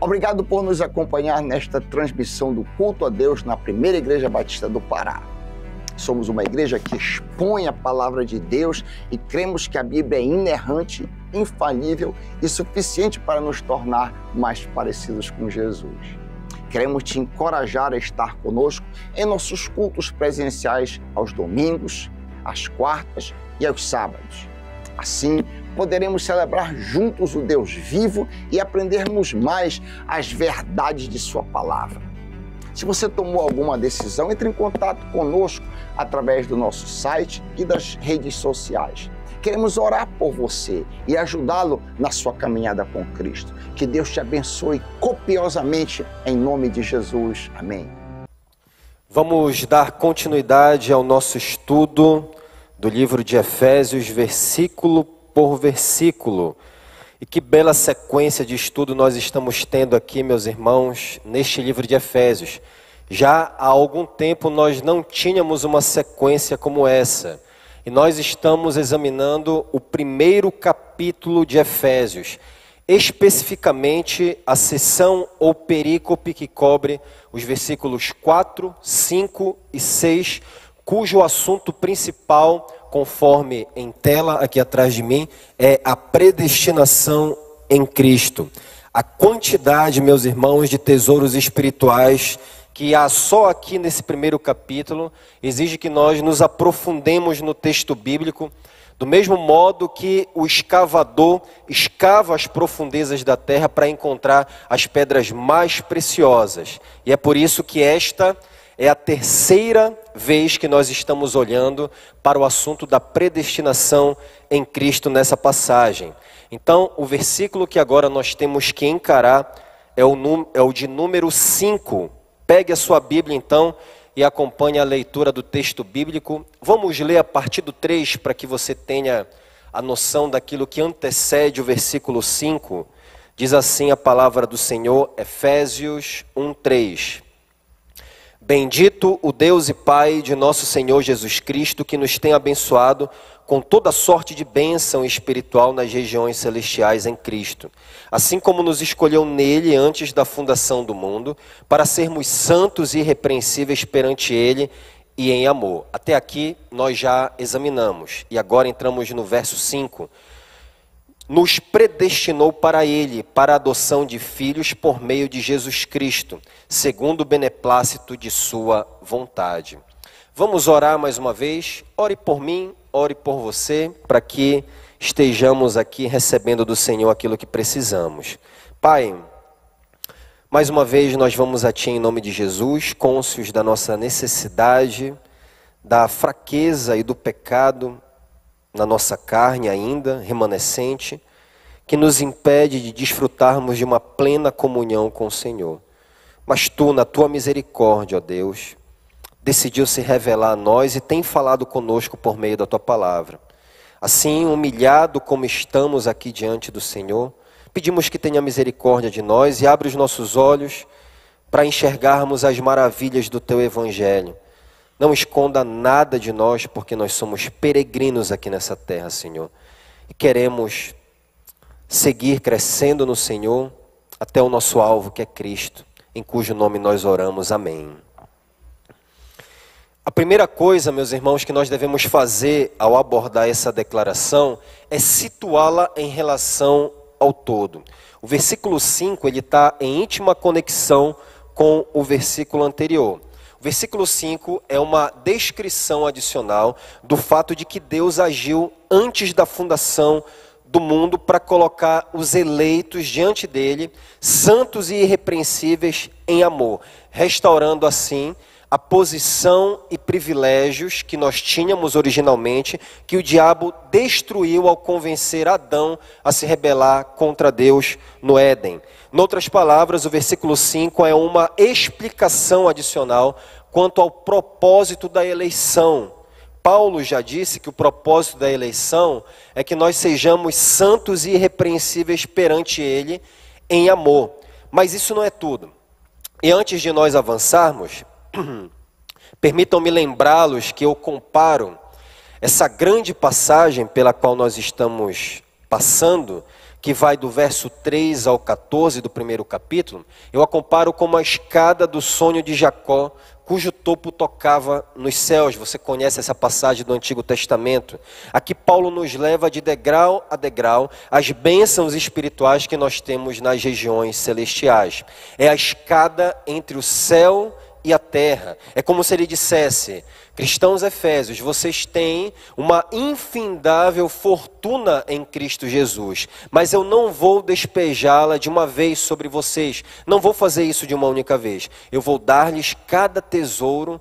Obrigado por nos acompanhar nesta transmissão do culto a Deus na Primeira Igreja Batista do Pará. Somos uma igreja que expõe a palavra de Deus e cremos que a Bíblia é inerrante, infalível e suficiente para nos tornar mais parecidos com Jesus. Queremos te encorajar a estar conosco em nossos cultos presenciais aos domingos, às quartas e aos sábados. Assim, poderemos celebrar juntos o Deus vivo e aprendermos mais as verdades de sua palavra. Se você tomou alguma decisão, entre em contato conosco através do nosso site e das redes sociais. Queremos orar por você e ajudá-lo na sua caminhada com Cristo. Que Deus te abençoe copiosamente em nome de Jesus. Amém. Vamos dar continuidade ao nosso estudo do livro de Efésios, versículo por versículo. E que bela sequência de estudo nós estamos tendo aqui, meus irmãos, neste livro de Efésios. Já há algum tempo nós não tínhamos uma sequência como essa. E nós estamos examinando o primeiro capítulo de Efésios, especificamente a seção ou perícope que cobre os versículos 4, 5 e 6, cujo assunto principal, conforme em tela aqui atrás de mim, é a predestinação em Cristo. A quantidade, meus irmãos, de tesouros espirituais que há só aqui nesse primeiro capítulo, exige que nós nos aprofundemos no texto bíblico, do mesmo modo que o escavador escava as profundezas da terra para encontrar as pedras mais preciosas. E é por isso que esta é a terceira vez que nós estamos olhando para o assunto da predestinação em Cristo nessa passagem. Então, o versículo que agora nós temos que encarar é o de número 5. Pegue a sua Bíblia então e acompanhe a leitura do texto bíblico. Vamos ler a partir do 3 para que você tenha a noção daquilo que antecede o versículo 5. Diz assim a palavra do Senhor, Efésios 1:3. Bendito o Deus e Pai de nosso Senhor Jesus Cristo, que nos tem abençoado com toda sorte de bênção espiritual nas regiões celestiais em Cristo, assim como nos escolheu nele antes da fundação do mundo, para sermos santos e irrepreensíveis perante ele e em amor. Até aqui nós já examinamos, e agora entramos no verso 5. Nos predestinou para ele, para a adoção de filhos por meio de Jesus Cristo, segundo o beneplácito de sua vontade. Vamos orar mais uma vez. Ore por mim, ore por você, para que estejamos aqui recebendo do Senhor aquilo que precisamos. Pai, mais uma vez nós vamos a Ti em nome de Jesus, cônscios da nossa necessidade, da fraqueza e do pecado na nossa carne ainda, remanescente, que nos impede de desfrutarmos de uma plena comunhão com o Senhor. Mas Tu, na Tua misericórdia, ó Deus, decidiu se revelar a nós e tem falado conosco por meio da Tua palavra. Assim, humilhado como estamos aqui diante do Senhor, pedimos que tenha misericórdia de nós e abra os nossos olhos para enxergarmos as maravilhas do Teu Evangelho. Não esconda nada de nós, porque nós somos peregrinos aqui nessa terra, Senhor. E queremos seguir crescendo no Senhor até o nosso alvo, que é Cristo, em cujo nome nós oramos. Amém. A primeira coisa, meus irmãos, que nós devemos fazer ao abordar essa declaração é situá-la em relação ao todo. O versículo 5, ele está em íntima conexão com o versículo anterior. O versículo 5 é uma descrição adicional do fato de que Deus agiu antes da fundação do mundo para colocar os eleitos diante dele, santos e irrepreensíveis em amor, restaurando assim a posição e privilégios que nós tínhamos originalmente, que o diabo destruiu ao convencer Adão a se rebelar contra Deus no Éden. Em outras palavras, o versículo 5 é uma explicação adicional quanto ao propósito da eleição. Paulo já disse que o propósito da eleição é que nós sejamos santos e irrepreensíveis perante ele em amor. Mas isso não é tudo. E antes de nós avançarmos, permitam-me lembrá-los que eu comparo essa grande passagem pela qual nós estamos passando, que vai do verso 3 ao 14 do primeiro capítulo, eu a comparo como a escada do sonho de Jacó, cujo topo tocava nos céus. Você conhece essa passagem do Antigo Testamento. Aqui Paulo nos leva de degrau a degrau as bênçãos espirituais que nós temos nas regiões celestiais. É a escada entre o céu e a terra. É como se ele dissesse: cristãos efésios, vocês têm uma infindável fortuna em Cristo Jesus, mas eu não vou despejá-la de uma vez sobre vocês, não vou fazer isso de uma única vez, eu vou dar-lhes cada tesouro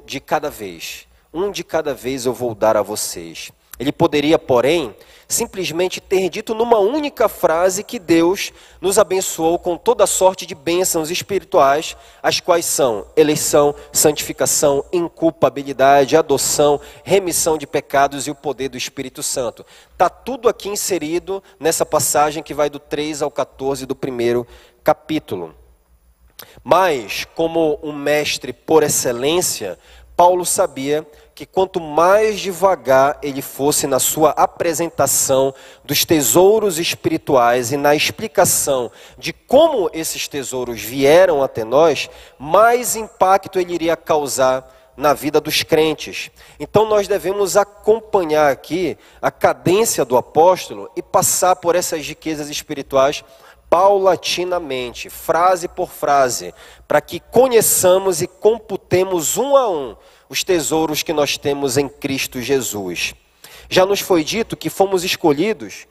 de cada vez, um de cada vez eu vou dar a vocês. Ele poderia, porém, simplesmente ter dito numa única frase que Deus nos abençoou com toda sorte de bênçãos espirituais, as quais são eleição, santificação, inculpabilidade, adoção, remissão de pecados e o poder do Espírito Santo. Está tudo aqui inserido nessa passagem que vai do 3 ao 14 do primeiro capítulo. Mas, como um mestre por excelência, Paulo sabia que quanto mais devagar ele fosse na sua apresentação dos tesouros espirituais e na explicação de como esses tesouros vieram até nós, mais impacto ele iria causar na vida dos crentes. Então nós devemos acompanhar aqui a cadência do apóstolo e passar por essas riquezas espirituais paulatinamente, frase por frase, para que conheçamos e computemos um a um os tesouros que nós temos em Cristo Jesus. Já nos foi dito que fomos escolhidos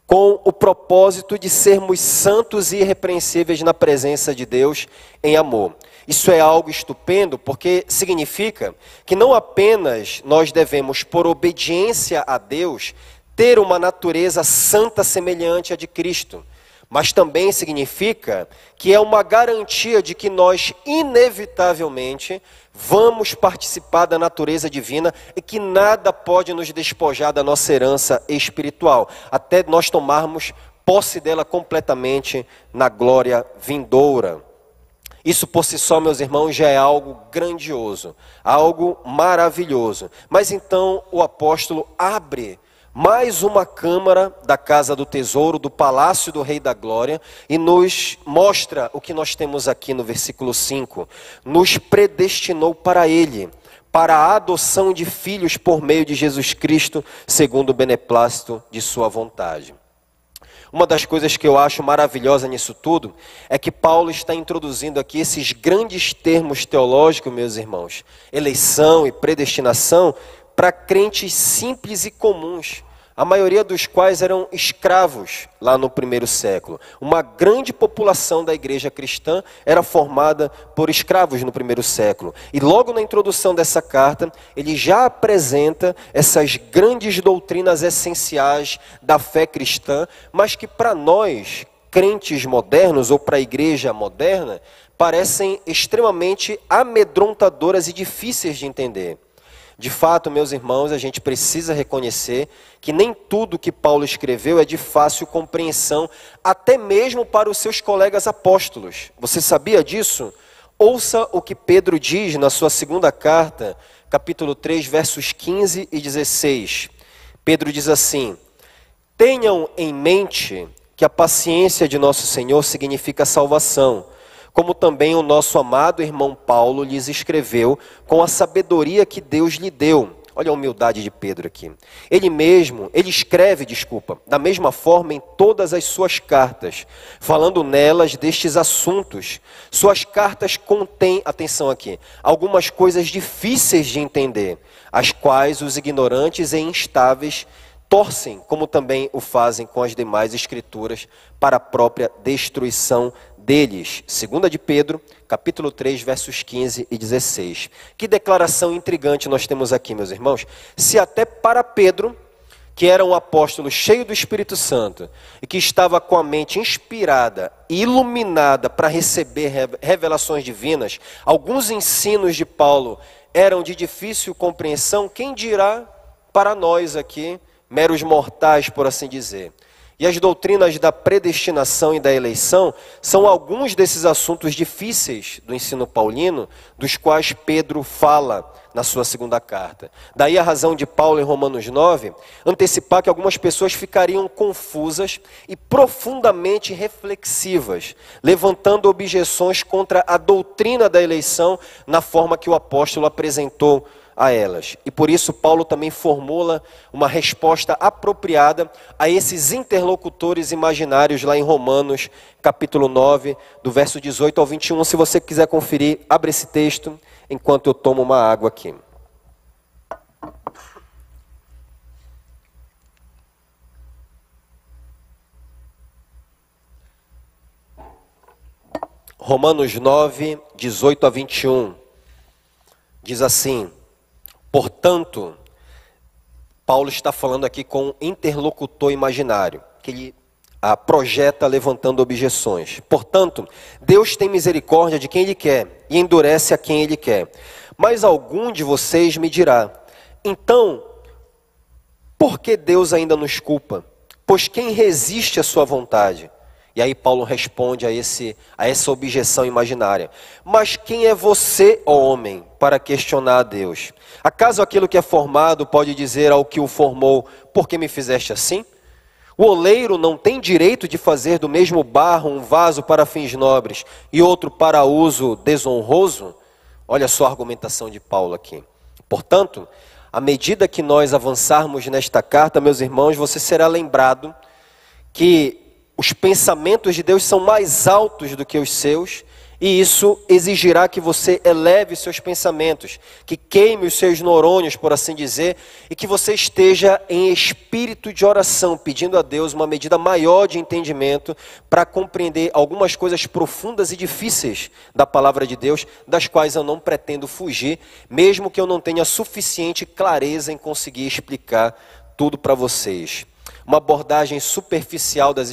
com o propósito de sermos santos e irrepreensíveis na presença de Deus em amor. Isso é algo estupendo, porque significa que não apenas nós devemos, por obediência a Deus, ter uma natureza santa semelhante à de Cristo, mas também significa que é uma garantia de que nós, inevitavelmente, vamos participar da natureza divina e que nada pode nos despojar da nossa herança espiritual, até nós tomarmos posse dela completamente na glória vindoura. Isso por si só, meus irmãos, já é algo grandioso, algo maravilhoso. Mas então o apóstolo abre mais uma câmara da casa do tesouro, do palácio do Rei da Glória, e nos mostra o que nós temos aqui no versículo 5. Nos predestinou para Ele, para a adoção de filhos por meio de Jesus Cristo, segundo o beneplácito de sua vontade. Uma das coisas que eu acho maravilhosa nisso tudo é que Paulo está introduzindo aqui esses grandes termos teológicos, meus irmãos, eleição e predestinação, para crentes simples e comuns, a maioria dos quais eram escravos lá no primeiro século. Uma grande população da igreja cristã era formada por escravos no primeiro século. E logo na introdução dessa carta, ele já apresenta essas grandes doutrinas essenciais da fé cristã, mas que para nós, crentes modernos ou para a igreja moderna, parecem extremamente amedrontadoras e difíceis de entender. De fato, meus irmãos, a gente precisa reconhecer que nem tudo que Paulo escreveu é de fácil compreensão, até mesmo para os seus colegas apóstolos. Você sabia disso? Ouça o que Pedro diz na sua segunda carta, capítulo 3, versos 15 e 16. Pedro diz assim: tenham em mente que a paciência de nosso Senhor significa salvação, como também o nosso amado irmão Paulo lhes escreveu com a sabedoria que Deus lhe deu. Olha a humildade de Pedro aqui. Ele escreve, da mesma forma em todas as suas cartas, falando nelas destes assuntos. Suas cartas contêm, atenção aqui, algumas coisas difíceis de entender, as quais os ignorantes e instáveis torcem, como também o fazem com as demais escrituras, para a própria destruição deles. 2 de Pedro, capítulo 3, versos 15 e 16. Que declaração intrigante nós temos aqui, meus irmãos. Se até para Pedro, que era um apóstolo cheio do Espírito Santo, e que estava com a mente inspirada e iluminada para receber revelações divinas, alguns ensinos de Paulo eram de difícil compreensão, quem dirá para nós aqui, meros mortais, por assim dizer. E as doutrinas da predestinação e da eleição são alguns desses assuntos difíceis do ensino paulino, dos quais Pedro fala na sua segunda carta. Daí a razão de Paulo em Romanos 9, antecipar que algumas pessoas ficariam confusas e profundamente reflexivas, levantando objeções contra a doutrina da eleição na forma que o apóstolo apresentou a elas. E por isso Paulo também formula uma resposta apropriada a esses interlocutores imaginários lá em Romanos, capítulo 9, do verso 18 ao 21. Se você quiser conferir, abre esse texto enquanto eu tomo uma água aqui. Romanos 9, 18 a 21. Diz assim: portanto, Paulo está falando aqui com um interlocutor imaginário, que ele projeta levantando objeções. Portanto, Deus tem misericórdia de quem Ele quer e endurece a quem Ele quer. Mas algum de vocês me dirá: então, por que Deus ainda nos culpa? Pois quem resiste à sua vontade? E aí Paulo responde a essa objeção imaginária. Mas quem é você, ó homem, para questionar a Deus? Acaso aquilo que é formado pode dizer ao que o formou: por que me fizeste assim? O oleiro não tem direito de fazer do mesmo barro um vaso para fins nobres e outro para uso desonroso? Olha só a argumentação de Paulo aqui. Portanto, à medida que nós avançarmos nesta carta, meus irmãos, você será lembrado que os pensamentos de Deus são mais altos do que os seus, e isso exigirá que você eleve seus pensamentos, que queime os seus neurônios, por assim dizer, e que você esteja em espírito de oração, pedindo a Deus uma medida maior de entendimento para compreender algumas coisas profundas e difíceis da palavra de Deus, das quais eu não pretendo fugir, mesmo que eu não tenha suficiente clareza em conseguir explicar tudo para vocês. Uma abordagem superficial das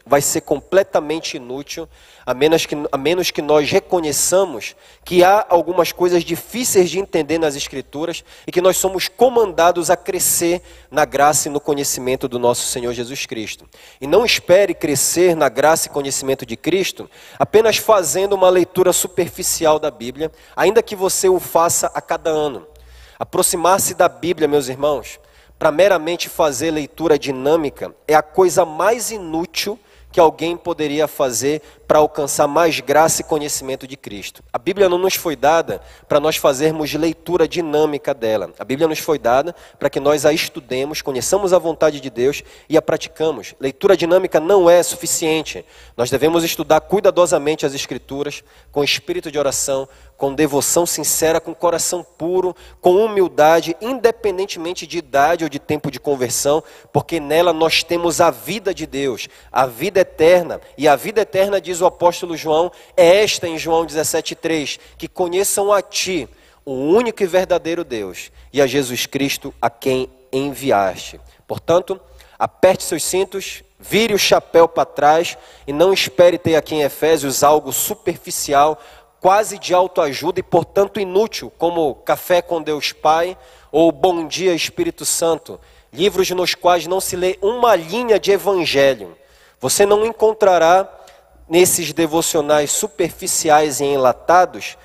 vai ser completamente inútil, a menos que nós reconheçamos que há algumas coisas difíceis de entender nas Escrituras e que nós somos comandados a crescer na graça e no conhecimento do nosso Senhor Jesus Cristo. E não espere crescer na graça e conhecimento de Cristo apenas fazendo uma leitura superficial da Bíblia, ainda que você o faça a cada ano. Aproximar-se da Bíblia, meus irmãos, para meramente fazer leitura dinâmica é a coisa mais inútil que alguém poderia fazer para alcançar mais graça e conhecimento de Cristo. A Bíblia não nos foi dada para nós fazermos leitura dinâmica dela. A Bíblia nos foi dada para que nós a estudemos, conheçamos a vontade de Deus e a praticamos. Leitura dinâmica não é suficiente. Nós devemos estudar cuidadosamente as Escrituras, com espírito de oração, com devoção sincera, com coração puro, com humildade, independentemente de idade ou de tempo de conversão, porque nela nós temos a vida de Deus, a vida eterna. E a vida eterna, diz o apóstolo João, é esta em João 17,3, que conheçam a Ti, o único e verdadeiro Deus, e a Jesus Cristo, a quem enviaste. Portanto, aperte seus cintos, vire o chapéu para trás e não espere ter aqui em Efésios algo superficial, quase de autoajuda e, portanto, inútil, como Café com Deus Pai ou Bom Dia Espírito Santo, livros nos quais não se lê uma linha de evangelho. Você não encontrará nesses devocionais superficiais e enlatados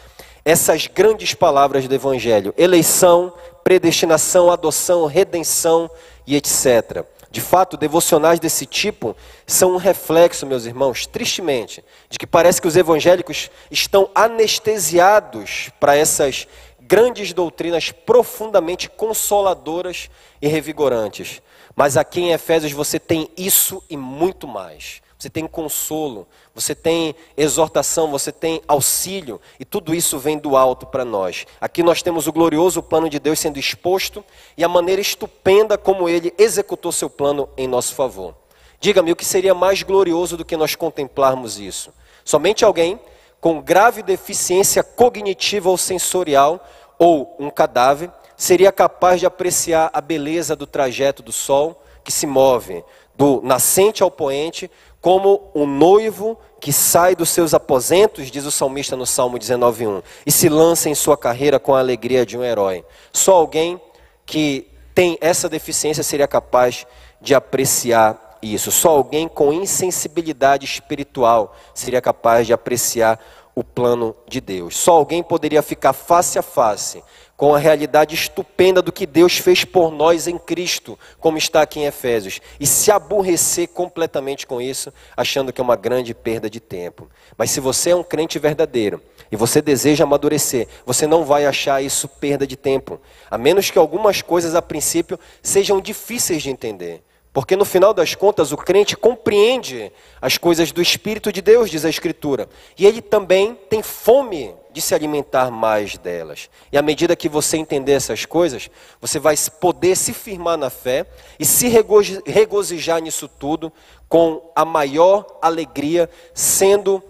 essas grandes palavras do evangelho: eleição, predestinação, adoção, redenção e etc. De fato, devocionais desse tipo são um reflexo, meus irmãos, tristemente, de que parece que os evangélicos estão anestesiados para essas grandes doutrinas profundamente consoladoras e revigorantes. Mas aqui em Efésios você tem isso e muito mais. Você tem consolo, você tem exortação, você tem auxílio, e tudo isso vem do alto para nós. Aqui nós temos o glorioso plano de Deus sendo exposto e a maneira estupenda como Ele executou seu plano em nosso favor. Diga-me, o que seria mais glorioso do que nós contemplarmos isso? Somente alguém com grave deficiência cognitiva ou sensorial, ou um cadáver, seria capaz de apreciar a beleza do trajeto do sol, que se move do nascente ao poente, como um noivo que sai dos seus aposentos, diz o salmista no Salmo 19:1, e se lança em sua carreira com a alegria de um herói. Só alguém que tem essa deficiência seria capaz de apreciar isso. Só alguém com insensibilidade espiritual seria capaz de apreciar o plano de Deus. Só alguém poderia ficar face a face com a realidade estupenda do que Deus fez por nós em Cristo, como está aqui em Efésios, e se aborrecer completamente com isso, achando que é uma grande perda de tempo. Mas se você é um crente verdadeiro e você deseja amadurecer, você não vai achar isso perda de tempo, a menos que algumas coisas a princípio sejam difíceis de entender. Porque no final das contas o crente compreende as coisas do Espírito de Deus, diz a Escritura. E ele também tem fome de se alimentar mais delas. E à medida que você entender essas coisas, você vai poder se firmar na fé e se regozijar nisso tudo com a maior alegria, sendo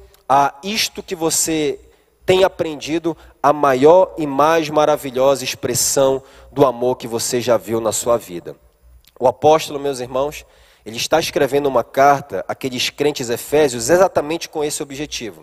isto que você tem aprendido a maior e mais maravilhosa expressão do amor que você já viu na sua vida. O apóstolo, meus irmãos, ele está escrevendo uma carta àqueles crentes efésios exatamente com esse objetivo.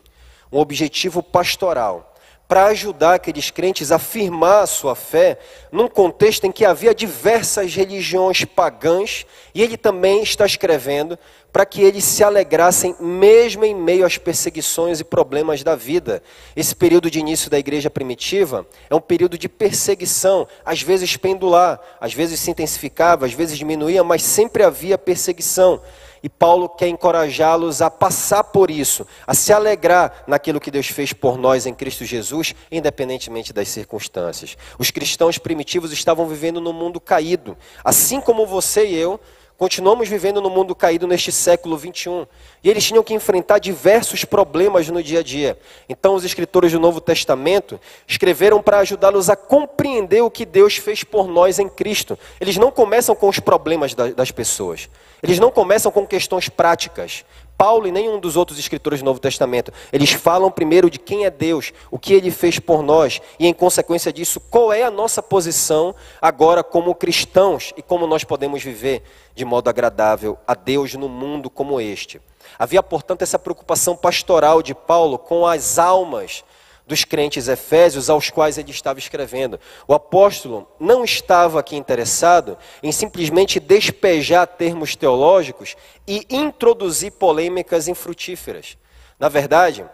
Um objetivo pastoral, para ajudar aqueles crentes a firmar a sua fé num contexto em que havia diversas religiões pagãs, e ele também está escrevendo para que eles se alegrassem mesmo em meio às perseguições e problemas da vida. Esse período de início da igreja primitiva é um período de perseguição, às vezes pendular, às vezes se intensificava, às vezes diminuía, mas sempre havia perseguição. E Paulo quer encorajá-los a passar por isso, a se alegrar naquilo que Deus fez por nós em Cristo Jesus, independentemente das circunstâncias. Os cristãos primitivos estavam vivendo num mundo caído, assim como você e eu, continuamos vivendo no mundo caído neste século 21. E eles tinham que enfrentar diversos problemas no dia a dia. Então os escritores do Novo Testamento escreveram para ajudá-los a compreender o que Deus fez por nós em Cristo. Eles não começam com os problemas das pessoas. Eles não começam com questões práticas. Paulo e nenhum dos outros escritores do Novo Testamento, eles falam primeiro de quem é Deus, o que Ele fez por nós, e em consequência disso, qual é a nossa posição agora como cristãos, e como nós podemos viver de modo agradável a Deus num mundo como este. Havia, portanto, essa preocupação pastoral de Paulo com as almas dos crentes efésios aos quais ele estava escrevendo. O apóstolo não estava aqui interessado em simplesmente despejar termos teológicos e introduzir polêmicas infrutíferas. Na verdade,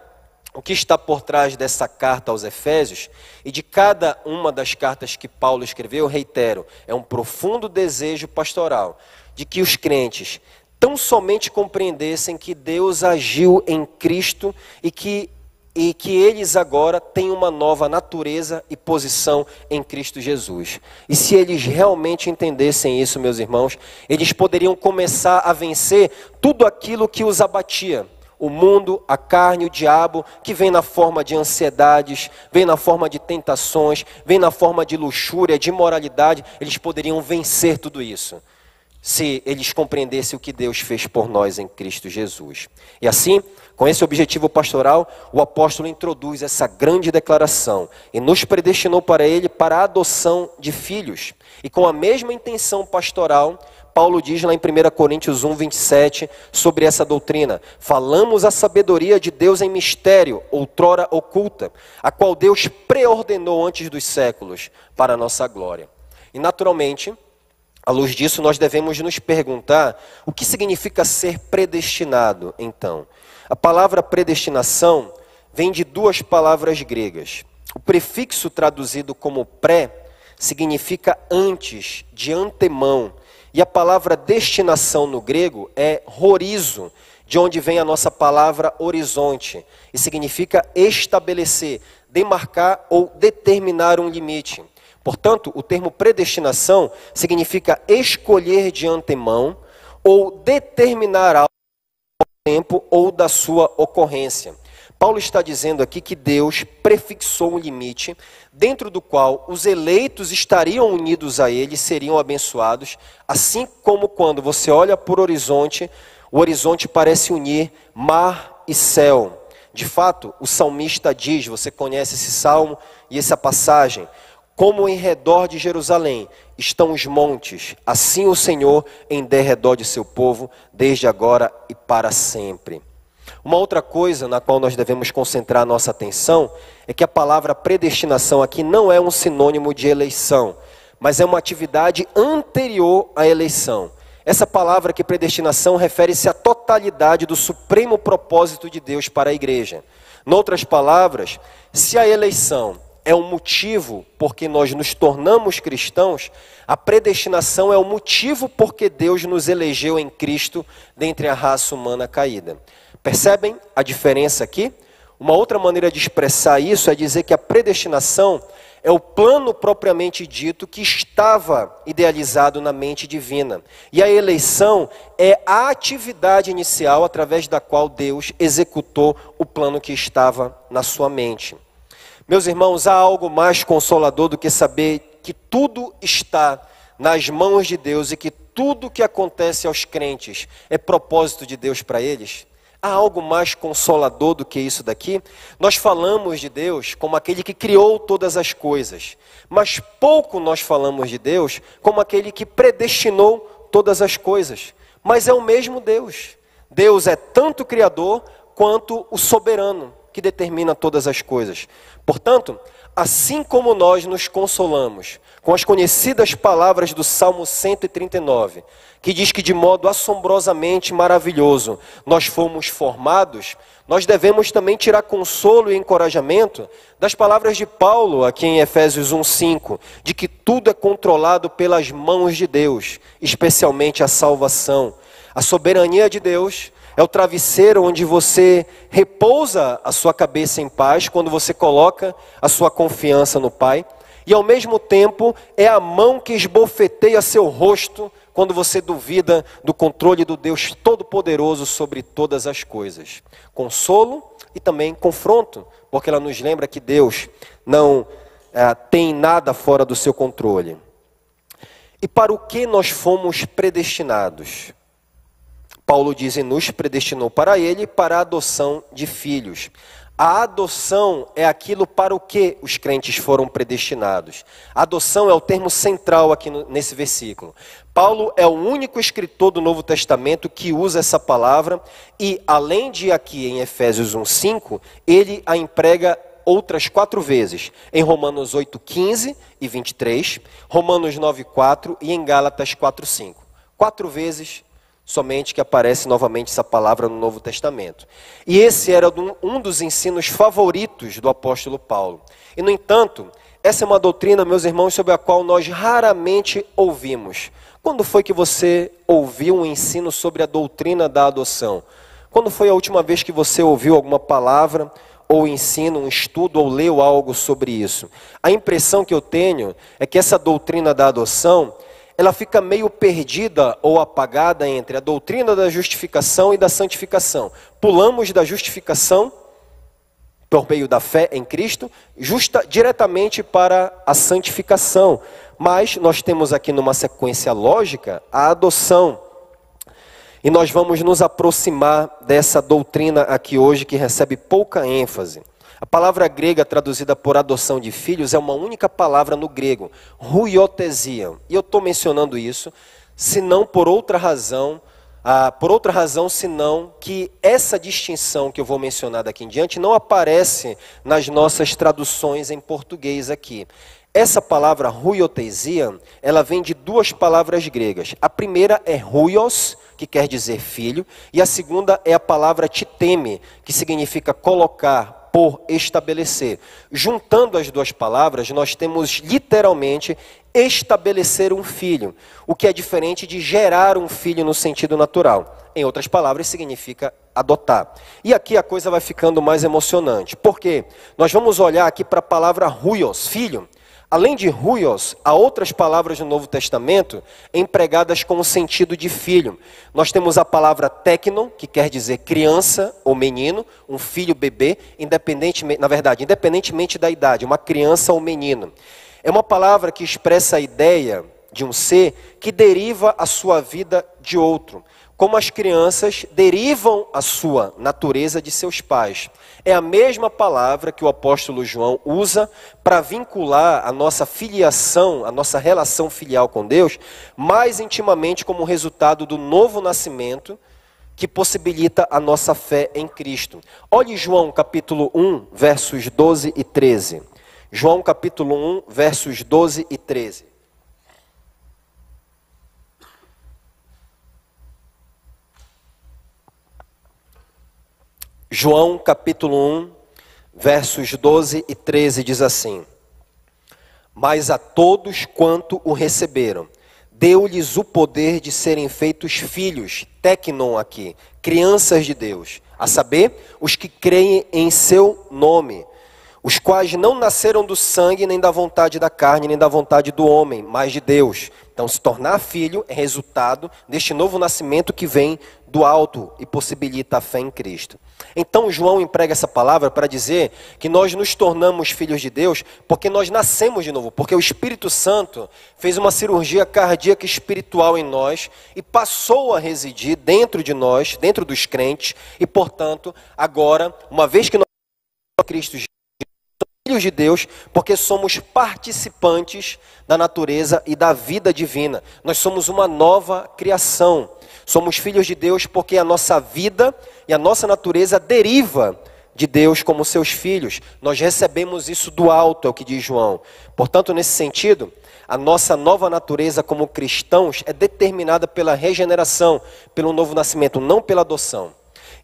o que está por trás dessa carta aos Efésios e de cada uma das cartas que Paulo escreveu, eu reitero, é um profundo desejo pastoral de que os crentes tão somente compreendessem que Deus agiu em Cristo e que eles agora têm uma nova natureza e posição em Cristo Jesus. E se eles realmente entendessem isso, meus irmãos, eles poderiam começar a vencer tudo aquilo que os abatia. O mundo, a carne, o diabo, que vem na forma de ansiedades, vem na forma de tentações, vem na forma de luxúria, de imoralidade, eles poderiam vencer tudo isso, se eles compreendessem o que Deus fez por nós em Cristo Jesus. E assim, com esse objetivo pastoral, o apóstolo introduz essa grande declaração e nos predestinou para ele para a adoção de filhos. E com a mesma intenção pastoral, Paulo diz lá em 1 Coríntios 1, 27, sobre essa doutrina: falamos a sabedoria de Deus em mistério, outrora oculta, a qual Deus preordenou antes dos séculos para a nossa glória. E naturalmente, à luz disso, nós devemos nos perguntar o que significa ser predestinado, então. A palavra predestinação vem de duas palavras gregas. O prefixo traduzido como pré significa antes, de antemão. E a palavra destinação no grego é horizo, de onde vem a nossa palavra horizonte. E significa estabelecer, demarcar ou determinar um limite. Portanto, o termo predestinação significa escolher de antemão ou determinar algo do tempo ou da sua ocorrência. Paulo está dizendo aqui que Deus prefixou um limite dentro do qual os eleitos estariam unidos a ele, seriam abençoados, assim como quando você olha por horizonte, o horizonte parece unir mar e céu. De fato, o salmista diz, você conhece esse salmo e essa passagem: como em redor de Jerusalém estão os montes, assim o Senhor em derredor de seu povo, desde agora e para sempre. Uma outra coisa na qual nós devemos concentrar nossa atenção é que a palavra predestinação aqui não é um sinônimo de eleição, mas é uma atividade anterior à eleição. Essa palavra aqui, predestinação, refere-se à totalidade do supremo propósito de Deus para a igreja. Em outras palavras, se a eleição é um motivo porque nós nos tornamos cristãos, a predestinação é o motivo porque Deus nos elegeu em Cristo dentre a raça humana caída. Percebem a diferença aqui? Uma outra maneira de expressar isso é dizer que a predestinação é o plano propriamente dito que estava idealizado na mente divina. E a eleição é a atividade inicial através da qual Deus executou o plano que estava na sua mente. Meus irmãos, há algo mais consolador do que saber que tudo está nas mãos de Deus e que tudo que acontece aos crentes é propósito de Deus para eles? Há algo mais consolador do que isso daqui? Nós falamos de Deus como aquele que criou todas as coisas, mas pouco nós falamos de Deus como aquele que predestinou todas as coisas. Mas é o mesmo Deus. Deus é tanto o Criador quanto o soberano que determina todas as coisas. Portanto, assim como nós nos consolamos com as conhecidas palavras do Salmo 139, que diz que de modo assombrosamente maravilhoso nós fomos formados, nós devemos também tirar consolo e encorajamento das palavras de Paulo aqui em Efésios 1:5, de que tudo é controlado pelas mãos de Deus, especialmente a salvação. A soberania de Deus é o travesseiro onde você repousa a sua cabeça em paz quando você coloca a sua confiança no Pai. E ao mesmo tempo é a mão que esbofeteia seu rosto quando você duvida do controle do Deus Todo-Poderoso sobre todas as coisas. Consolo e também confronto, porque ela nos lembra que Deus não tem nada fora do seu controle. E para o que nós fomos predestinados? Paulo diz, e nos predestinou para ele, para a adoção de filhos. A adoção é aquilo para o que os crentes foram predestinados. A adoção é o termo central aqui nesse versículo. Paulo é o único escritor do Novo Testamento que usa essa palavra e, além de aqui em Efésios 1:5, ele a emprega outras 4 vezes. Em Romanos 8:15 e 23, Romanos 9:4 e em Gálatas 4:5. 4 vezes somente que aparece novamente essa palavra no Novo Testamento. E esse era um dos ensinos favoritos do apóstolo Paulo. E, no entanto, essa é uma doutrina, meus irmãos, sobre a qual nós raramente ouvimos. Quando foi que você ouviu um ensino sobre a doutrina da adoção? Quando foi a última vez que você ouviu alguma palavra, ou ensino, um estudo, ou leu algo sobre isso? A impressão que eu tenho é que essa doutrina da adoção ela fica meio perdida ou apagada entre a doutrina da justificação e da santificação. Pulamos da justificação, por meio da fé em Cristo, diretamente para a santificação. Mas nós temos aqui numa sequência lógica a adoção. E nós vamos nos aproximar dessa doutrina aqui hoje que recebe pouca ênfase. A palavra grega traduzida por adoção de filhos é uma única palavra no grego, huiotesia. E eu estou mencionando isso, senão por outra razão senão que essa distinção que eu vou mencionar daqui em diante não aparece nas nossas traduções em português aqui. Essa palavra huiotesia, ela vem de 2 palavras gregas. A primeira é huios, que quer dizer filho, e a segunda é a palavra titeme, que significa colocar, por estabelecer. Juntando as 2 palavras, nós temos literalmente estabelecer um filho, o que é diferente de gerar um filho no sentido natural. Em outras palavras, significa adotar. E aqui a coisa vai ficando mais emocionante. Por quê? Nós vamos olhar aqui para a palavra huios, filho. Além de huios, há outras palavras no Novo Testamento empregadas com o sentido de filho. Nós temos a palavra teknon, que quer dizer criança ou menino, um filho bebê, independentemente da idade, uma criança ou menino. É uma palavra que expressa a ideia de um ser que deriva a sua vida de outro, como as crianças derivam a sua natureza de seus pais. É a mesma palavra que o apóstolo João usa para vincular a nossa filiação, a nossa relação filial com Deus, mais intimamente como resultado do novo nascimento que possibilita a nossa fé em Cristo. Olhe João capítulo 1, versos 12 e 13. João capítulo 1, versos 12 e 13. João capítulo 1, versos 12 e 13 diz assim: Mas a todos quanto o receberam, deu-lhes o poder de serem feitos filhos, teknon aqui, crianças de Deus, a saber, os que creem em seu nome, os quais não nasceram do sangue, nem da vontade da carne, nem da vontade do homem, mas de Deus. Então, se tornar filho é resultado deste novo nascimento que vem do alto e possibilita a fé em Cristo. Então, João emprega essa palavra para dizer que nós nos tornamos filhos de Deus porque nós nascemos de novo, porque o Espírito Santo fez uma cirurgia cardíaca espiritual em nós e passou a residir dentro de nós, dentro dos crentes, e, portanto, agora, uma vez que nós somos Cristo Jesus, filhos de Deus, porque somos participantes da natureza e da vida divina. Nós somos uma nova criação. Somos filhos de Deus porque a nossa vida e a nossa natureza deriva de Deus como seus filhos. Nós recebemos isso do alto, é o que diz João. Portanto, nesse sentido, a nossa nova natureza como cristãos é determinada pela regeneração, pelo novo nascimento, não pela adoção.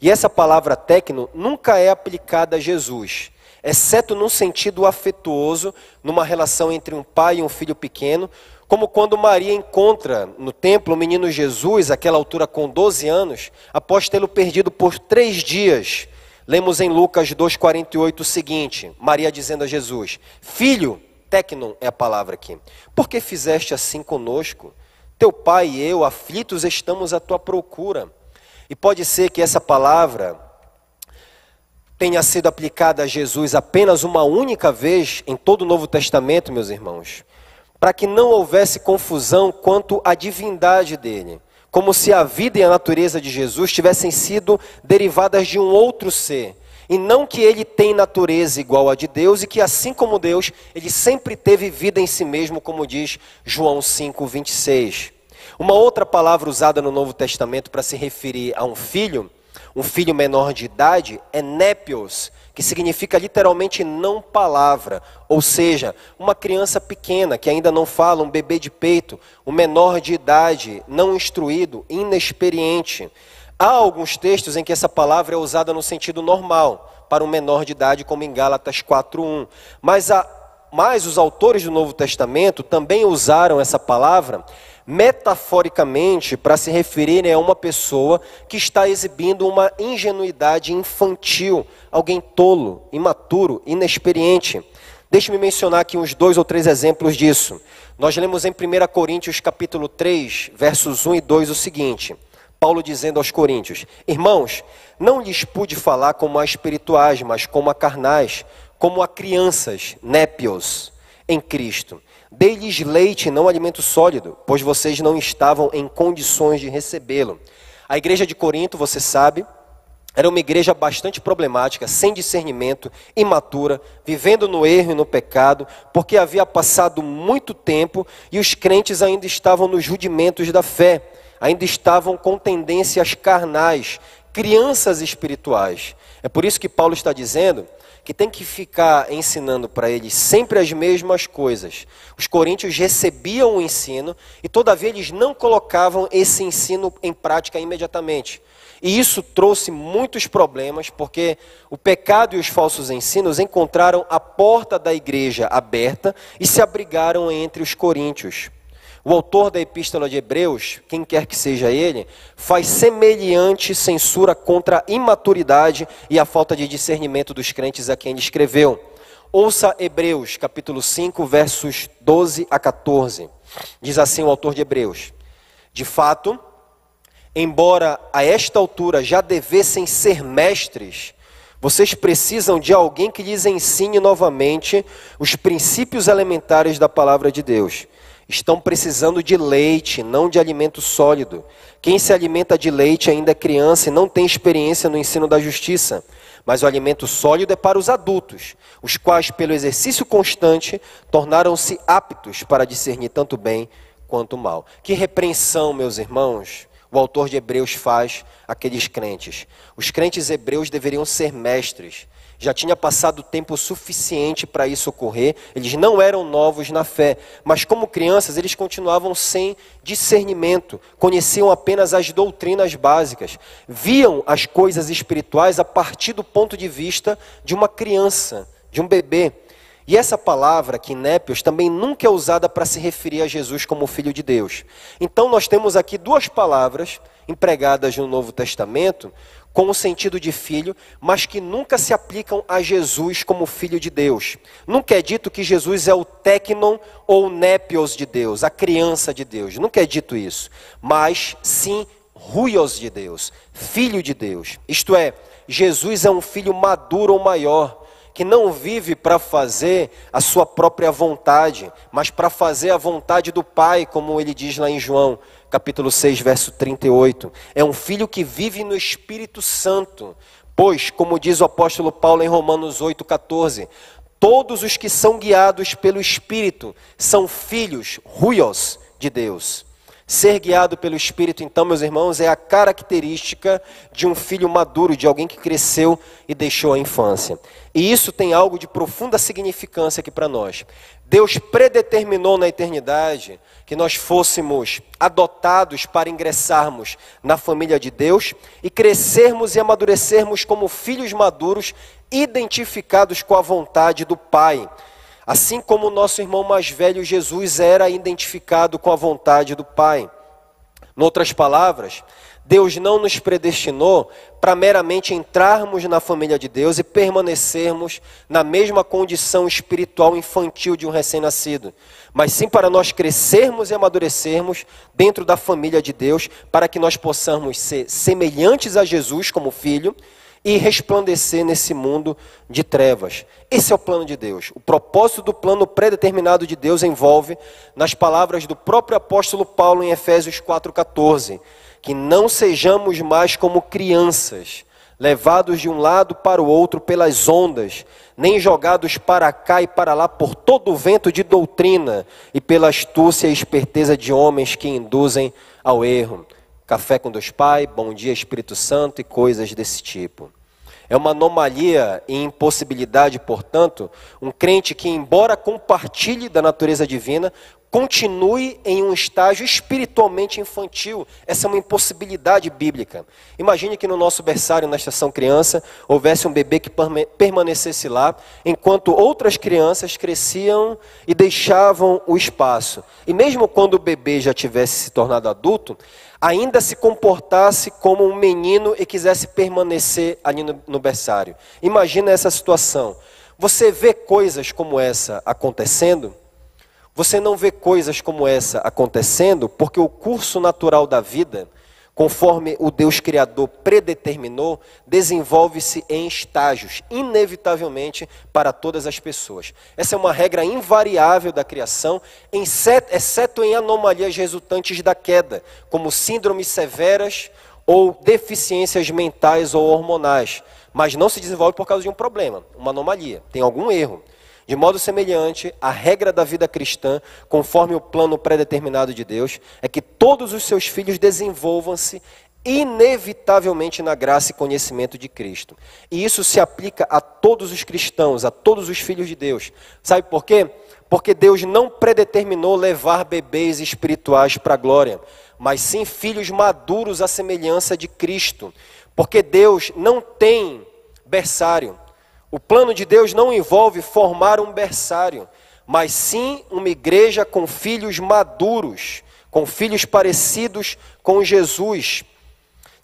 E essa palavra teknon nunca é aplicada a Jesus, exceto num sentido afetuoso, numa relação entre um pai e um filho pequeno, como quando Maria encontra no templo o menino Jesus, àquela altura com 12 anos, após tê-lo perdido por 3 dias. Lemos em Lucas 2,48 o seguinte, Maria dizendo a Jesus: Filho, teknon é a palavra aqui, por que fizeste assim conosco? Teu pai e eu, aflitos, estamos à tua procura. E pode ser que essa palavra tenha sido aplicada a Jesus apenas uma única vez em todo o Novo Testamento, meus irmãos, para que não houvesse confusão quanto à divindade dele, como se a vida e a natureza de Jesus tivessem sido derivadas de um outro ser, e não que ele tem natureza igual à de Deus, e que assim como Deus, ele sempre teve vida em si mesmo, como diz João 5:26. Uma outra palavra usada no Novo Testamento para se referir a um filho menor de idade, é népios, que significa literalmente não palavra, ou seja, uma criança pequena que ainda não fala, um bebê de peito, um menor de idade, não instruído, inexperiente. Há alguns textos em que essa palavra é usada no sentido normal, para um menor de idade, como em Gálatas 4:1. Mas os autores do Novo Testamento também usaram essa palavra metaforicamente para se referirem a uma pessoa que está exibindo uma ingenuidade infantil, alguém tolo, imaturo, inexperiente. Deixe-me mencionar aqui uns 2 ou 3 exemplos disso. Nós lemos em 1 Coríntios capítulo 3, versos 1 e 2 o seguinte, Paulo dizendo aos coríntios: Irmãos, não lhes pude falar como a espirituais, mas como a carnais, como a crianças, népios, em Cristo. Dei-lhes leite, não alimento sólido, pois vocês não estavam em condições de recebê-lo. A igreja de Corinto, você sabe, era uma igreja bastante problemática, sem discernimento, imatura, vivendo no erro e no pecado, porque havia passado muito tempo e os crentes ainda estavam nos rudimentos da fé, ainda estavam com tendências carnais, crianças espirituais. É por isso que Paulo está dizendo que tem que ficar ensinando para eles sempre as mesmas coisas. Os coríntios recebiam o ensino e todavia eles não colocavam esse ensino em prática imediatamente. E isso trouxe muitos problemas, porque o pecado e os falsos ensinos encontraram a porta da igreja aberta e se abrigaram entre os coríntios. O autor da Epístola de Hebreus, quem quer que seja ele, faz semelhante censura contra a imaturidade e a falta de discernimento dos crentes a quem ele escreveu. Ouça Hebreus, capítulo 5, versos 12 a 14. Diz assim o autor de Hebreus: De fato, embora a esta altura já devessem ser mestres, vocês precisam de alguém que lhes ensine novamente os princípios elementares da palavra de Deus. Estão precisando de leite, não de alimento sólido. Quem se alimenta de leite ainda é criança e não tem experiência no ensino da justiça. Mas o alimento sólido é para os adultos, os quais, pelo exercício constante, tornaram-se aptos para discernir tanto bem quanto mal. Que repreensão, meus irmãos, o autor de Hebreus faz àqueles crentes. Os crentes hebreus deveriam ser mestres. Já tinha passado tempo suficiente para isso ocorrer. Eles não eram novos na fé, mas como crianças eles continuavam sem discernimento, conheciam apenas as doutrinas básicas, viam as coisas espirituais a partir do ponto de vista de uma criança, de um bebê. E essa palavra, kinépios, também nunca é usada para se referir a Jesus como Filho de Deus. Então nós temos aqui duas palavras empregadas no Novo Testamento com o sentido de filho, mas que nunca se aplicam a Jesus como Filho de Deus. Nunca é dito que Jesus é o téknon ou népios de Deus, a criança de Deus. Nunca é dito isso. Mas sim, huios de Deus, Filho de Deus. Isto é, Jesus é um filho maduro ou maior, que não vive para fazer a sua própria vontade, mas para fazer a vontade do Pai, como ele diz lá em João, capítulo 6, verso 38. É um filho que vive no Espírito Santo, pois, como diz o apóstolo Paulo em Romanos 8, 14, todos os que são guiados pelo Espírito são filhos, huios de Deus. Ser guiado pelo Espírito, então, meus irmãos, é a característica de um filho maduro, de alguém que cresceu e deixou a infância. E isso tem algo de profunda significância aqui para nós. Deus predeterminou na eternidade que nós fôssemos adotados para ingressarmos na família de Deus e crescermos e amadurecermos como filhos maduros, identificados com a vontade do Pai. Assim como o nosso irmão mais velho Jesus era identificado com a vontade do Pai. Em outras palavras, Deus não nos predestinou para meramente entrarmos na família de Deus e permanecermos na mesma condição espiritual infantil de um recém-nascido, mas sim para nós crescermos e amadurecermos dentro da família de Deus, para que nós possamos ser semelhantes a Jesus como filho e resplandecer nesse mundo de trevas. Esse é o plano de Deus. O propósito do plano predeterminado de Deus envolve, nas palavras do próprio apóstolo Paulo em Efésios 4,14, que não sejamos mais como crianças, levados de um lado para o outro pelas ondas, nem jogados para cá e para lá por todo o vento de doutrina e pela astúcia e esperteza de homens que induzem ao erro. Café com Deus Pai, bom dia Espírito Santo e coisas desse tipo. É uma anomalia e impossibilidade, portanto, um crente que, embora compartilhe da natureza divina, continue em um estágio espiritualmente infantil. Essa é uma impossibilidade bíblica. Imagine que no nosso berçário, na estação criança, houvesse um bebê que permanecesse lá, enquanto outras crianças cresciam e deixavam o espaço. E mesmo quando o bebê já tivesse se tornado adulto, ainda se comportasse como um menino e quisesse permanecer ali no berçário. Imagina essa situação. Você vê coisas como essa acontecendo? Você não vê coisas como essa acontecendo porque o curso natural da vida, conforme o Deus Criador predeterminou, desenvolve-se em estágios, inevitavelmente para todas as pessoas. Essa é uma regra invariável da criação, exceto em anomalias resultantes da queda, como síndromes severas ou deficiências mentais ou hormonais. Mas não se desenvolve por causa de um problema, uma anomalia, tem algum erro. De modo semelhante, a regra da vida cristã, conforme o plano predeterminado de Deus, é que todos os seus filhos desenvolvam-se inevitavelmente na graça e conhecimento de Cristo. E isso se aplica a todos os cristãos, a todos os filhos de Deus. Sabe por quê? Porque Deus não predeterminou levar bebês espirituais para a glória, mas sim filhos maduros à semelhança de Cristo. Porque Deus não tem berçário. O plano de Deus não envolve formar um berçário, mas sim uma igreja com filhos maduros, com filhos parecidos com Jesus.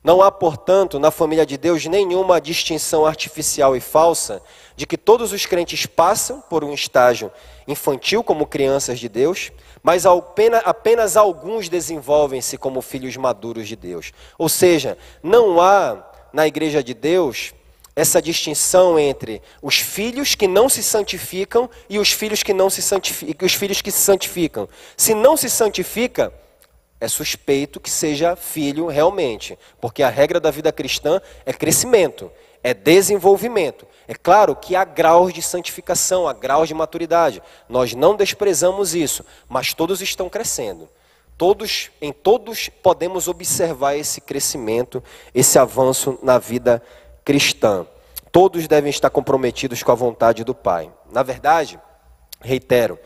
Não há, portanto, na família de Deus nenhuma distinção artificial e falsa de que todos os crentes passam por um estágio infantil como crianças de Deus, mas apenas alguns desenvolvem-se como filhos maduros de Deus. Ou seja, não há na igreja de Deus essa distinção entre os filhos que não se santificam e os filhos que não se santificam, os filhos que se santificam. Se não se santifica, é suspeito que seja filho realmente, porque a regra da vida cristã é crescimento, é desenvolvimento. É claro que há graus de santificação, há graus de maturidade. Nós não desprezamos isso, mas todos estão crescendo. Em todos podemos observar esse crescimento, esse avanço na vida cristã. Todos devem estar comprometidos com a vontade do Pai. Na verdade, reitero,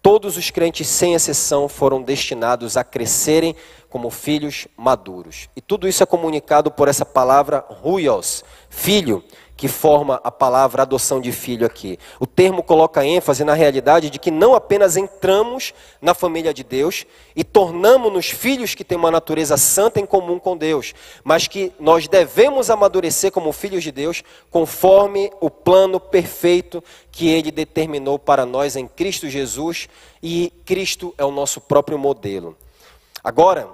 todos os crentes, sem exceção, foram destinados a crescerem como filhos maduros. E tudo isso é comunicado por essa palavra huios, filho, que forma a palavra adoção de filho aqui. O termo coloca ênfase na realidade de que não apenas entramos na família de Deus e tornamos-nos filhos que têm uma natureza santa em comum com Deus, mas que nós devemos amadurecer como filhos de Deus conforme o plano perfeito que Ele determinou para nós em Cristo Jesus, e Cristo é o nosso próprio modelo. Agora,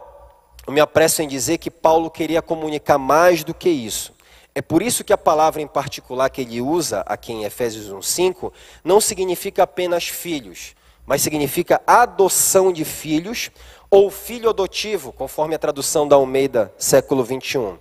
eu me apresso em dizer que Paulo queria comunicar mais do que isso. É por isso que a palavra em particular que ele usa aqui em Efésios 1:5 não significa apenas filhos, mas significa adoção de filhos ou filho adotivo, conforme a tradução da Almeida, século 21.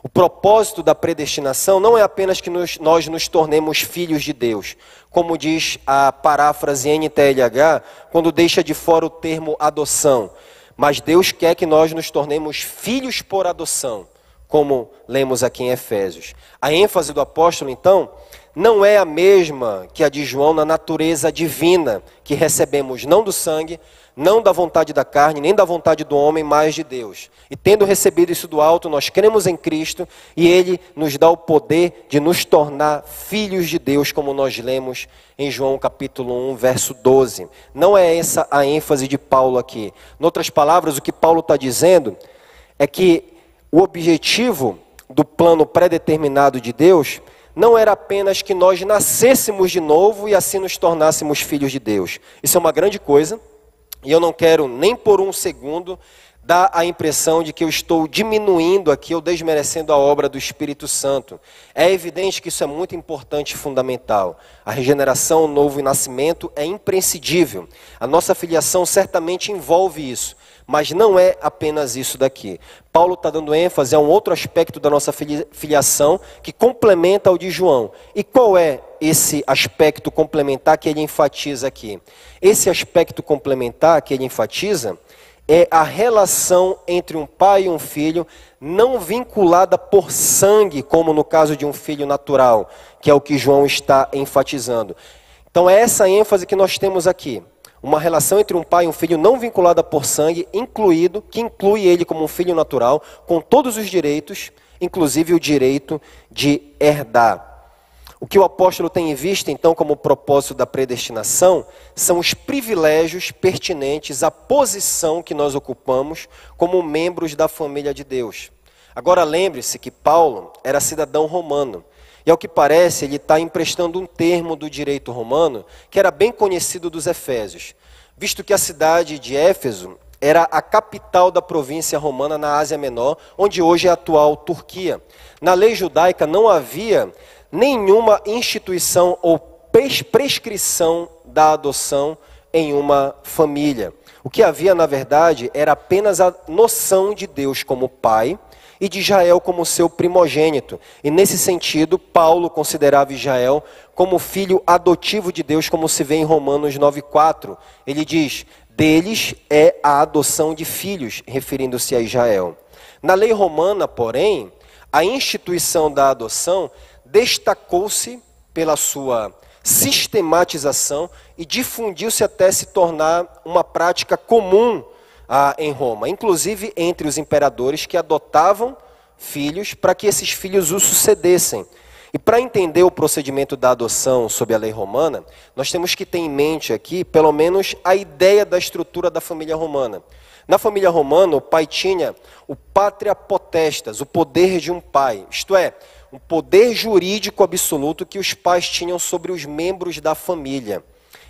O propósito da predestinação não é apenas que nós nos tornemos filhos de Deus, como diz a paráfrase NTLH, quando deixa de fora o termo adoção, mas Deus quer que nós nos tornemos filhos por adoção, como lemos aqui em Efésios. A ênfase do apóstolo, então, não é a mesma que a de João na natureza divina que recebemos não do sangue, não da vontade da carne, nem da vontade do homem, mas de Deus. E tendo recebido isso do alto, nós cremos em Cristo e Ele nos dá o poder de nos tornar filhos de Deus, como nós lemos em João capítulo 1, verso 12. Não é essa a ênfase de Paulo aqui. Em outras palavras, o que Paulo está dizendo é que o objetivo do plano pré-determinado de Deus não era apenas que nós nascêssemos de novo e assim nos tornássemos filhos de Deus. Isso é uma grande coisa, e eu não quero nem por um segundo dar a impressão de que eu estou diminuindo aqui ou desmerecendo a obra do Espírito Santo. É evidente que isso é muito importante e fundamental. A regeneração, o novo nascimento é imprescindível. A nossa filiação certamente envolve isso. Mas não é apenas isso daqui. Paulo está dando ênfase a um outro aspecto da nossa filiação que complementa o de João. E qual é esse aspecto complementar que ele enfatiza aqui? Esse aspecto complementar que ele enfatiza é a relação entre um pai e um filho não vinculada por sangue, como no caso de um filho natural, que é o que João está enfatizando. Então é essa ênfase que nós temos aqui. Uma relação entre um pai e um filho não vinculada por sangue, que inclui ele como um filho natural, com todos os direitos, inclusive o direito de herdar. O que o apóstolo tem em vista, então, como propósito da predestinação, são os privilégios pertinentes à posição que nós ocupamos como membros da família de Deus. Agora lembre-se que Paulo era cidadão romano. E ao que parece, ele está emprestando um termo do direito romano que era bem conhecido dos efésios, visto que a cidade de Éfeso era a capital da província romana na Ásia Menor, onde hoje é a atual Turquia. Na lei judaica não havia nenhuma instituição ou prescrição da adoção em uma família. O que havia, na verdade, era apenas a noção de Deus como pai e de Israel como seu primogênito. E nesse sentido, Paulo considerava Israel como filho adotivo de Deus, como se vê em Romanos 9,4. Ele diz, deles é a adoção de filhos, referindo-se a Israel. Na lei romana, porém, a instituição da adoção destacou-se pela sua sistematização e difundiu-se até se tornar uma prática comum em Roma, inclusive entre os imperadores que adotavam filhos para que esses filhos os sucedessem. E para entender o procedimento da adoção sob a lei romana, nós temos que ter em mente aqui, pelo menos, a ideia da estrutura da família romana. Na família romana, o pai tinha o patria potestas, o poder de um pai, isto é, um poder jurídico absoluto que os pais tinham sobre os membros da família.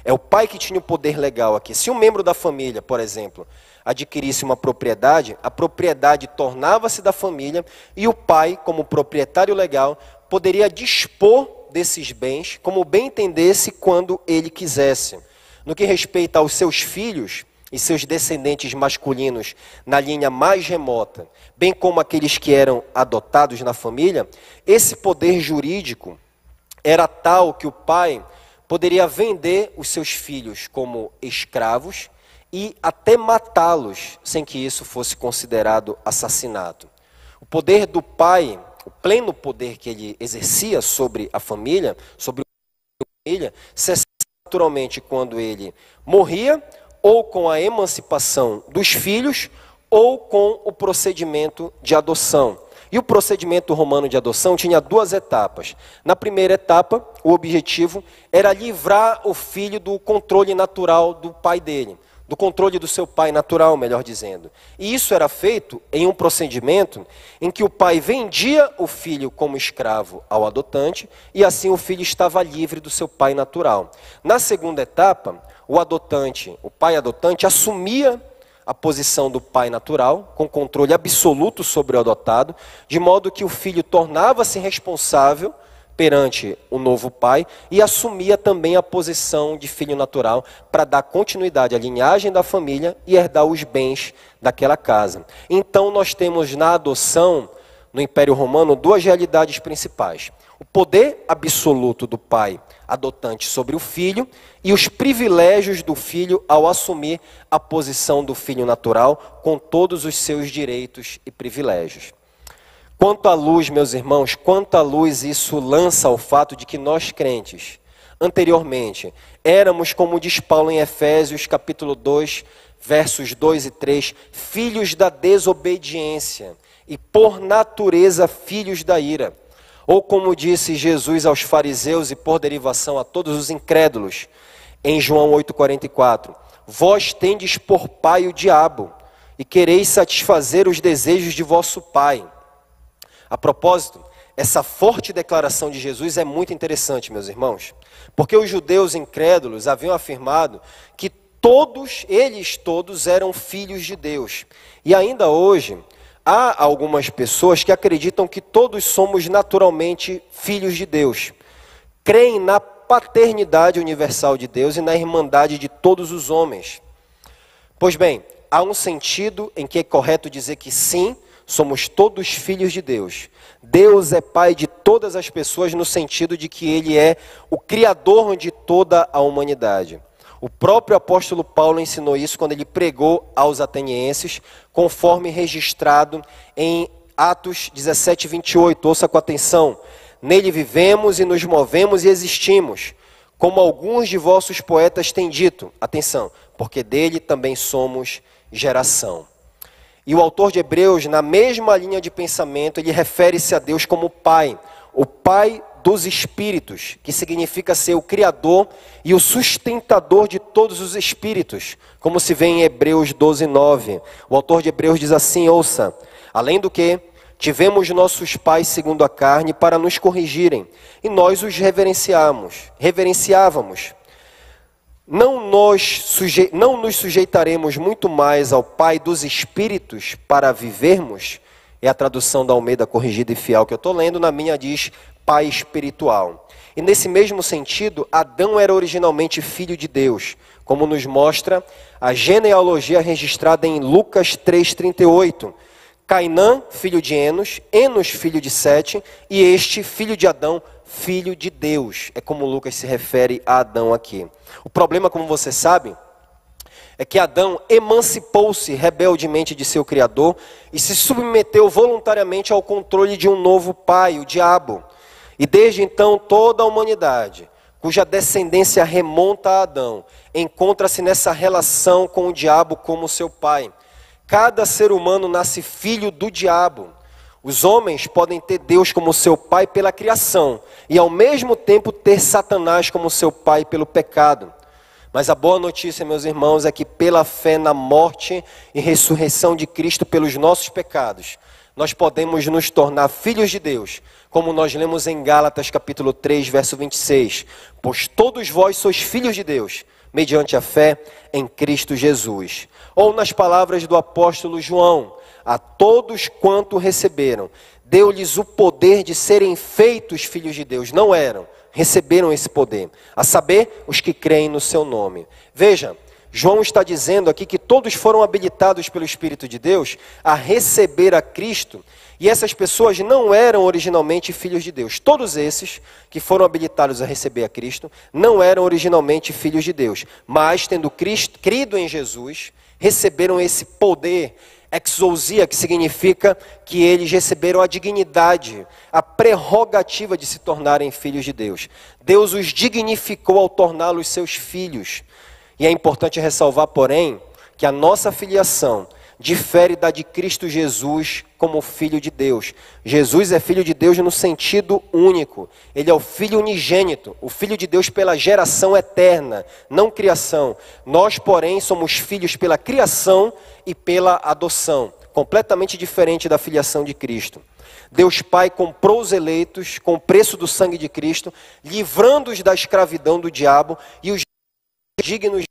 É o pai que tinha o poder legal aqui. Se um membro da família, por exemplo, adquirisse uma propriedade, a propriedade tornava-se da família e o pai, como proprietário legal, poderia dispor desses bens como bem entendesse quando ele quisesse. No que respeita aos seus filhos e seus descendentes masculinos na linha mais remota, bem como aqueles que eram adotados na família, esse poder jurídico era tal que o pai poderia vender os seus filhos como escravos e até matá-los sem que isso fosse considerado assassinato. O poder do pai, o pleno poder que ele exercia sobre a família, cessava naturalmente quando ele morria, ou com a emancipação dos filhos, ou com o procedimento de adoção. E o procedimento romano de adoção tinha duas etapas. Na primeira etapa, o objetivo era livrar o filho do controle natural do pai dele, do controle do seu pai natural, melhor dizendo. E isso era feito em um procedimento em que o pai vendia o filho como escravo ao adotante, e assim o filho estava livre do seu pai natural. Na segunda etapa, o pai adotante, assumia a posição do pai natural, com controle absoluto sobre o adotado, de modo que o filho tornava-se responsável perante o novo pai e assumia também a posição de filho natural para dar continuidade à linhagem da família e herdar os bens daquela casa. Então nós temos na adoção, no Império Romano, duas realidades principais: o poder absoluto do pai adotante sobre o filho e os privilégios do filho ao assumir a posição do filho natural com todos os seus direitos e privilégios. Quanto à luz, meus irmãos, quanto à luz isso lança ao fato de que nós crentes, anteriormente, éramos, como diz Paulo em Efésios capítulo 2, versos 2 e 3, filhos da desobediência e por natureza filhos da ira. Ou como disse Jesus aos fariseus e por derivação a todos os incrédulos, em João 8,44, vós tendes por pai o diabo, e quereis satisfazer os desejos de vosso pai. A propósito, essa forte declaração de Jesus é muito interessante, meus irmãos, porque os judeus incrédulos haviam afirmado que eles todos eram filhos de Deus. E ainda hoje, há algumas pessoas que acreditam que todos somos naturalmente filhos de Deus. Creem na paternidade universal de Deus e na irmandade de todos os homens. Pois bem, há um sentido em que é correto dizer que sim, somos todos filhos de Deus. Deus é pai de todas as pessoas no sentido de que Ele é o criador de toda a humanidade. O próprio apóstolo Paulo ensinou isso quando ele pregou aos atenienses, conforme registrado em Atos 17, 28. Ouça com atenção. Nele vivemos e nos movemos e existimos, como alguns de vossos poetas têm dito. Atenção, porque dele também somos geração. E o autor de Hebreus, na mesma linha de pensamento, ele refere-se a Deus como Pai, o Pai dos espíritos, que significa ser o criador e o sustentador de todos os espíritos, como se vê em Hebreus 12, 9. O autor de Hebreus diz assim, ouça, além do que, tivemos nossos pais segundo a carne para nos corrigirem, e nós os reverenciávamos. Não nos sujeitaremos muito mais ao Pai dos espíritos para vivermos? É a tradução da Almeida Corrigida e Fiel que eu estou lendo, na minha diz Pai espiritual. E nesse mesmo sentido, Adão era originalmente filho de Deus, como nos mostra a genealogia registrada em Lucas 3,38. Cainã, filho de Enos, Enos, filho de Sete, e este, filho de Adão, filho de Deus. É como Lucas se refere a Adão aqui. O problema, como você sabe, é que Adão emancipou-se rebeldemente de seu Criador e se submeteu voluntariamente ao controle de um novo pai, o diabo. E desde então toda a humanidade, cuja descendência remonta a Adão, encontra-se nessa relação com o diabo como seu pai. Cada ser humano nasce filho do diabo. Os homens podem ter Deus como seu pai pela criação e ao mesmo tempo ter Satanás como seu pai pelo pecado. Mas a boa notícia, meus irmãos, é que pela fé na morte e ressurreição de Cristo pelos nossos pecados, nós podemos nos tornar filhos de Deus, como nós lemos em Gálatas capítulo 3, verso 26. Pois todos vós sois filhos de Deus, mediante a fé em Cristo Jesus. Ou nas palavras do apóstolo João, a todos quanto receberam, deu-lhes o poder de serem feitos filhos de Deus. Não eram, receberam esse poder, a saber, os que creem no seu nome. Veja, João está dizendo aqui que todos foram habilitados pelo Espírito de Deus a receber a Cristo, e essas pessoas não eram originalmente filhos de Deus. Todos esses que foram habilitados a receber a Cristo não eram originalmente filhos de Deus, mas tendo crido em Jesus, receberam esse poder, Exousia, que significa que eles receberam a dignidade, a prerrogativa de se tornarem filhos de Deus. Deus os dignificou ao torná-los seus filhos. E é importante ressalvar, porém, que a nossa filiação difere da de Cristo Jesus como Filho de Deus. Jesus é Filho de Deus no sentido único. Ele é o Filho unigênito, o Filho de Deus pela geração eterna, não criação. Nós, porém, somos filhos pela criação e pela adoção, completamente diferente da filiação de Cristo. Deus Pai comprou os eleitos com o preço do sangue de Cristo, livrando-os da escravidão do diabo e os dignos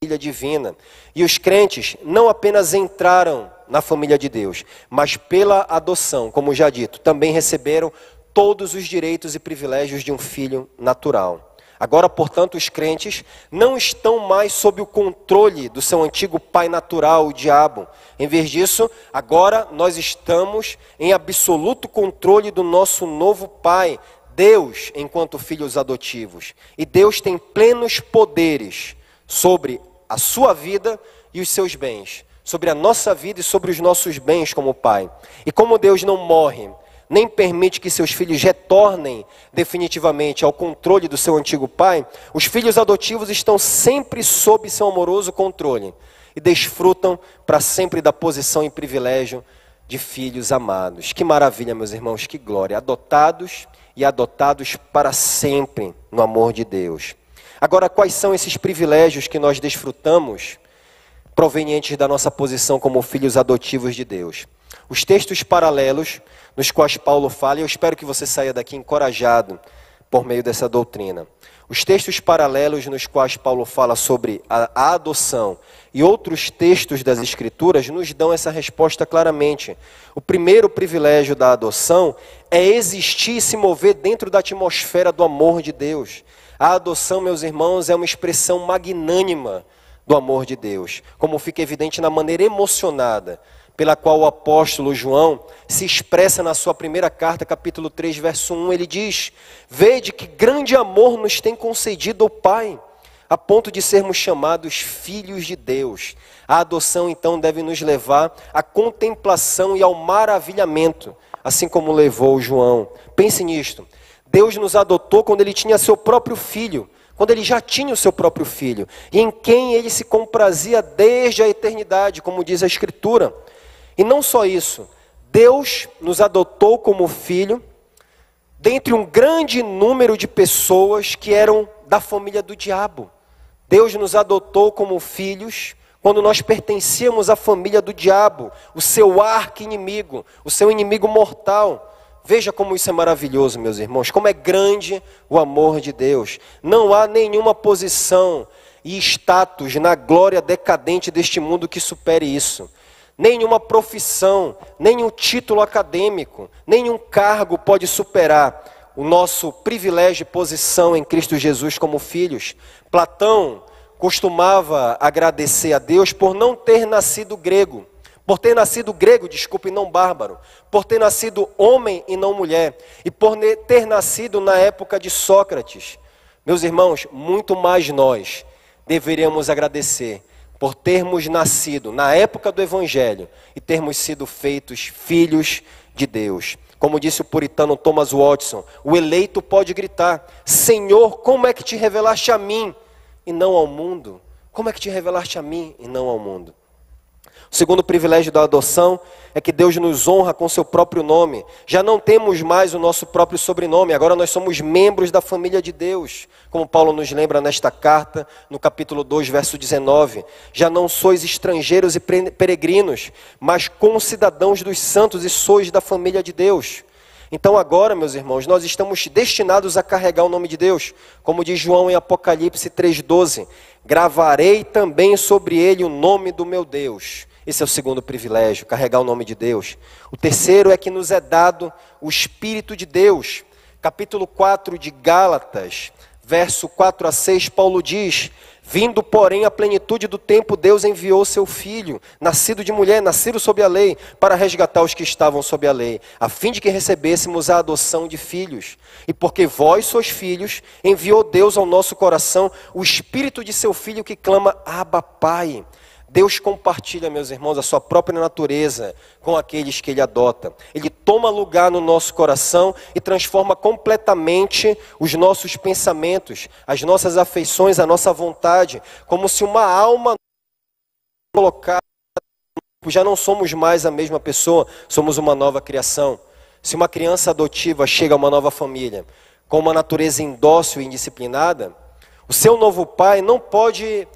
família divina. E os crentes não apenas entraram na família de Deus, mas pela adoção, como já dito, também receberam todos os direitos e privilégios de um filho natural. Agora, portanto, os crentes não estão mais sob o controle do seu antigo pai natural, o diabo. Em vez disso, agora nós estamos em absoluto controle do nosso novo pai, Deus, enquanto filhos adotivos. E Deus tem plenos poderes sobre a sua vida e os seus bens, sobre a nossa vida e sobre os nossos bens como Pai. E como Deus não morre, nem permite que seus filhos retornem definitivamente ao controle do seu antigo pai, os filhos adotivos estão sempre sob seu amoroso controle e desfrutam para sempre da posição e privilégio de filhos amados. Que maravilha, meus irmãos, que glória! Adotados e adotados para sempre no amor de Deus. Agora, quais são esses privilégios que nós desfrutamos provenientes da nossa posição como filhos adotivos de Deus? Os textos paralelos nos quais Paulo fala, e eu espero que você saia daqui encorajado por meio dessa doutrina. Os textos paralelos nos quais Paulo fala sobre a adoção e outros textos das Escrituras nos dão essa resposta claramente. O primeiro privilégio da adoção é existir e se mover dentro da atmosfera do amor de Deus. A adoção, meus irmãos, é uma expressão magnânima do amor de Deus, como fica evidente na maneira emocionada pela qual o apóstolo João se expressa na sua primeira carta, capítulo 3, verso 1. Ele diz: vede que grande amor nos tem concedido o Pai, a ponto de sermos chamados filhos de Deus. A adoção, então, deve nos levar à contemplação e ao maravilhamento, assim como levou João. Pense nisto. Deus nos adotou quando Ele tinha seu próprio filho, quando Ele já tinha o seu próprio filho, e em quem Ele se comprazia desde a eternidade, como diz a Escritura. E não só isso, Deus nos adotou como filho, dentre um grande número de pessoas que eram da família do diabo. Deus nos adotou como filhos, quando nós pertencíamos à família do diabo, o seu arqui-inimigo, o seu inimigo mortal. Veja como isso é maravilhoso, meus irmãos, como é grande o amor de Deus. Não há nenhuma posição e status na glória decadente deste mundo que supere isso. Nenhuma profissão, nenhum título acadêmico, nenhum cargo pode superar o nosso privilégio e posição em Cristo Jesus como filhos. Platão costumava agradecer a Deus por não ter nascido grego. Por ter nascido grego, desculpe, não bárbaro, por ter nascido homem e não mulher, e por ter nascido na época de Sócrates. Meus irmãos, muito mais nós deveríamos agradecer por termos nascido na época do Evangelho e termos sido feitos filhos de Deus. Como disse o puritano Thomas Watson, o eleito pode gritar: Senhor, como é que te revelaste a mim e não ao mundo? Como é que te revelaste a mim e não ao mundo? O segundo privilégio da adoção é que Deus nos honra com seu próprio nome. Já não temos mais o nosso próprio sobrenome, agora nós somos membros da família de Deus. Como Paulo nos lembra nesta carta, no capítulo 2, verso 19. Já não sois estrangeiros e peregrinos, mas concidadãos dos santos e sois da família de Deus. Então agora, meus irmãos, nós estamos destinados a carregar o nome de Deus. Como diz João em Apocalipse 3,12. Gravarei também sobre ele o nome do meu Deus. Esse é o segundo privilégio, carregar o nome de Deus. O terceiro é que nos é dado o Espírito de Deus. Capítulo 4 de Gálatas, verso 4 a 6, Paulo diz: vindo, porém, a plenitude do tempo, Deus enviou seu Filho, nascido de mulher, nascido sob a lei, para resgatar os que estavam sob a lei, a fim de que recebêssemos a adoção de filhos. E porque vós sois filhos, enviou Deus ao nosso coração o Espírito de seu Filho que clama: Abba, Pai. Deus compartilha, meus irmãos, a sua própria natureza com aqueles que Ele adota. Ele toma lugar no nosso coração e transforma completamente os nossos pensamentos, as nossas afeições, a nossa vontade, como se uma alma colocada, já não somos mais a mesma pessoa, somos uma nova criação. Se uma criança adotiva chega a uma nova família, com uma natureza indócil e indisciplinada, o seu novo pai não pode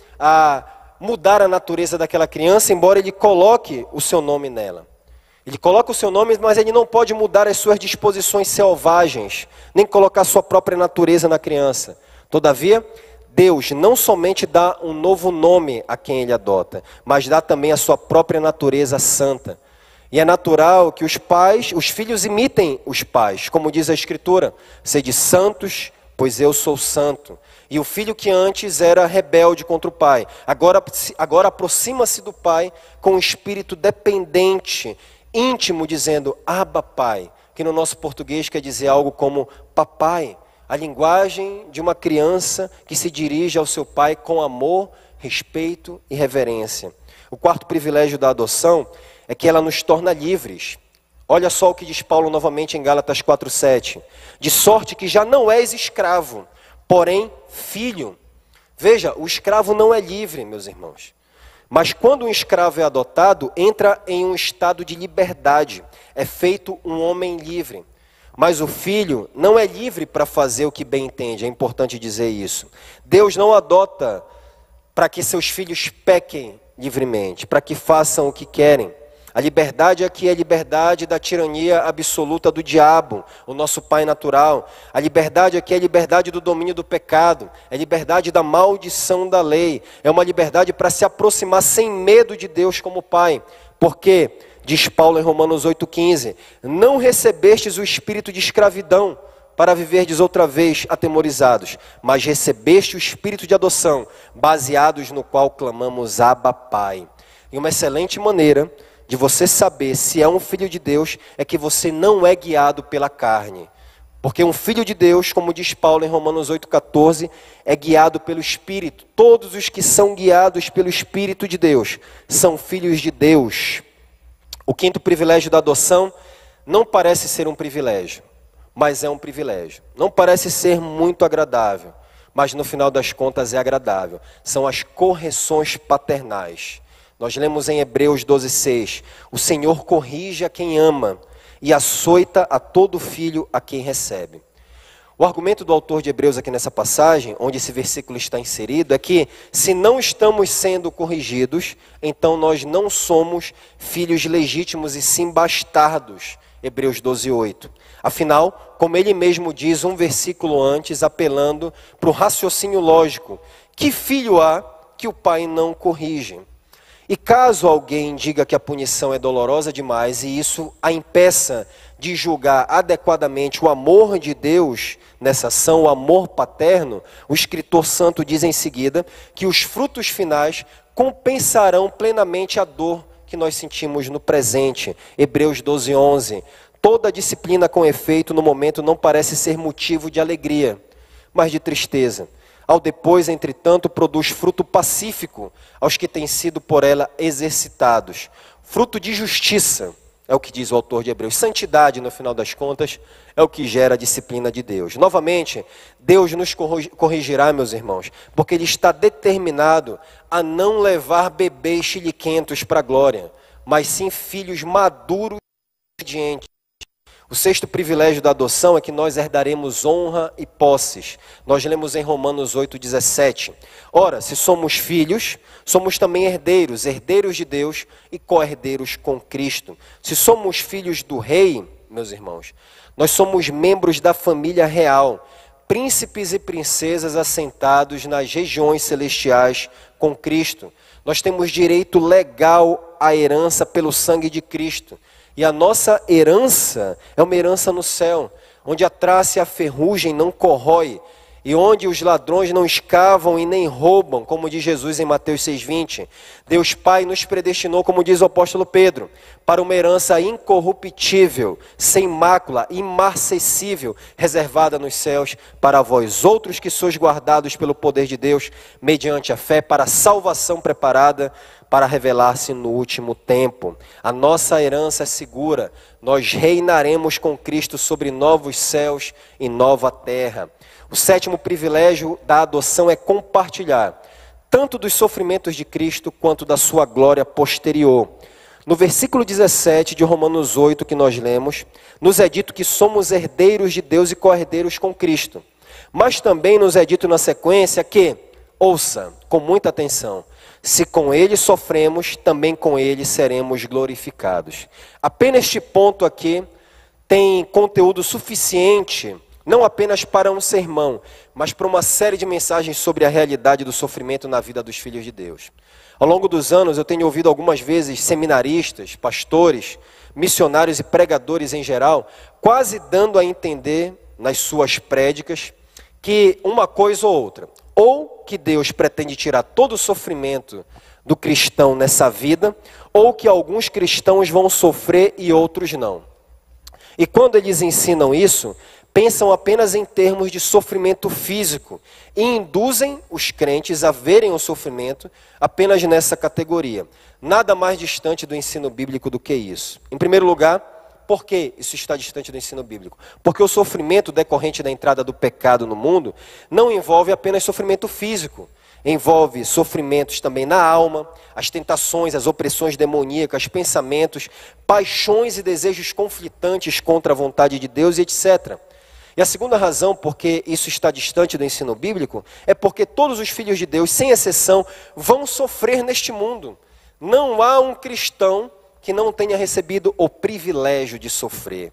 mudar a natureza daquela criança, embora ele coloque o seu nome nela. Ele coloca o seu nome, mas ele não pode mudar as suas disposições selvagens, nem colocar a sua própria natureza na criança. Todavia, Deus não somente dá um novo nome a quem Ele adota, mas dá também a sua própria natureza santa. E é natural que os filhos imitem os pais, como diz a Escritura: sede santos, pois eu sou santo. E o filho que antes era rebelde contra o pai, agora aproxima-se do pai com um espírito dependente, íntimo, dizendo: Abba, Pai, que no nosso português quer dizer algo como papai, a linguagem de uma criança que se dirige ao seu pai com amor, respeito e reverência. O quarto privilégio da adoção é que ela nos torna livres. Olha só o que diz Paulo novamente em Gálatas 4:7. De sorte que já não és escravo, porém filho. Veja, o escravo não é livre, meus irmãos. Mas quando um escravo é adotado, entra em um estado de liberdade. É feito um homem livre. Mas o filho não é livre para fazer o que bem entende. É importante dizer isso. Deus não adota para que seus filhos pequem livremente, para que façam o que querem. A liberdade aqui é a liberdade da tirania absoluta do diabo, o nosso pai natural. A liberdade aqui é a liberdade do domínio do pecado, é a liberdade da maldição da lei. É uma liberdade para se aproximar sem medo de Deus como pai. Porque, diz Paulo em Romanos 8,15, não recebestes o espírito de escravidão para viverdes outra vez atemorizados, mas recebeste o espírito de adoção, baseados no qual clamamos Abba, Pai. E uma excelente maneira de você saber se é um filho de Deus é que você não é guiado pela carne. Porque um filho de Deus, como diz Paulo em Romanos 8,14, é guiado pelo Espírito. Todos os que são guiados pelo Espírito de Deus são filhos de Deus. O quinto privilégio da adoção não parece ser um privilégio, mas é um privilégio. Não parece ser muito agradável, mas no final das contas é agradável. São as correções paternais. Nós lemos em Hebreus 12,6, o Senhor corrige a quem ama e açoita a todo filho a quem recebe. O argumento do autor de Hebreus aqui nessa passagem, onde esse versículo está inserido, é que se não estamos sendo corrigidos, então nós não somos filhos legítimos e sim bastardos. Hebreus 12,8. Afinal, como ele mesmo diz um versículo antes, apelando para o raciocínio lógico, que filho há que o pai não corrige? E caso alguém diga que a punição é dolorosa demais e isso a impeça de julgar adequadamente o amor de Deus nessa ação, o amor paterno, o escritor santo diz em seguida que os frutos finais compensarão plenamente a dor que nós sentimos no presente. Hebreus 12,11. Toda disciplina com efeito no momento não parece ser motivo de alegria, mas de tristeza. Ao depois, entretanto, produz fruto pacífico aos que têm sido por ela exercitados. Fruto de justiça, é o que diz o autor de Hebreus. Santidade, no final das contas, é o que gera a disciplina de Deus. Novamente, Deus nos corrigirá, meus irmãos, porque Ele está determinado a não levar bebês chiliquentos para a glória, mas sim filhos maduros e obedientes. O sexto privilégio da adoção é que nós herdaremos honra e posses. Nós lemos em Romanos 8,17. Ora, se somos filhos, somos também herdeiros, herdeiros de Deus e co-herdeiros com Cristo. Se somos filhos do rei, meus irmãos, nós somos membros da família real, príncipes e princesas assentados nas regiões celestiais com Cristo. Nós temos direito legal à herança pelo sangue de Cristo. E a nossa herança é uma herança no céu, onde a traça e a ferrugem não corrói, e onde os ladrões não escavam e nem roubam, como diz Jesus em Mateus 6,20. Deus Pai nos predestinou, como diz o apóstolo Pedro, para uma herança incorruptível, sem mácula, imarcessível, reservada nos céus, para vós outros que sois guardados pelo poder de Deus, mediante a fé, para a salvação preparada, para revelar-se no último tempo. A nossa herança é segura, nós reinaremos com Cristo sobre novos céus e nova terra. O sétimo privilégio da adoção é compartilhar, tanto dos sofrimentos de Cristo, quanto da sua glória posterior. No versículo 17 de Romanos 8, que nós lemos, nos é dito que somos herdeiros de Deus e co-herdeiros com Cristo. Mas também nos é dito na sequência que, ouça com muita atenção, se com ele sofremos, também com ele seremos glorificados. Apenas este ponto aqui tem conteúdo suficiente, não apenas para um sermão, mas para uma série de mensagens sobre a realidade do sofrimento na vida dos filhos de Deus. Ao longo dos anos, eu tenho ouvido algumas vezes seminaristas, pastores, missionários e pregadores em geral, quase dando a entender nas suas prédicas que uma coisa ou outra, ou que Deus pretende tirar todo o sofrimento do cristão nessa vida, ou que alguns cristãos vão sofrer e outros não. E quando eles ensinam isso, pensam apenas em termos de sofrimento físico e induzem os crentes a verem o sofrimento apenas nessa categoria. Nada mais distante do ensino bíblico do que isso. Em primeiro lugar, por que isso está distante do ensino bíblico? Porque o sofrimento decorrente da entrada do pecado no mundo não envolve apenas sofrimento físico. Envolve sofrimentos também na alma, as tentações, as opressões demoníacas, pensamentos, paixões e desejos conflitantes contra a vontade de Deus e etc. E a segunda razão por que isso está distante do ensino bíblico é porque todos os filhos de Deus, sem exceção, vão sofrer neste mundo. Não há um cristão que não tenha recebido o privilégio de sofrer.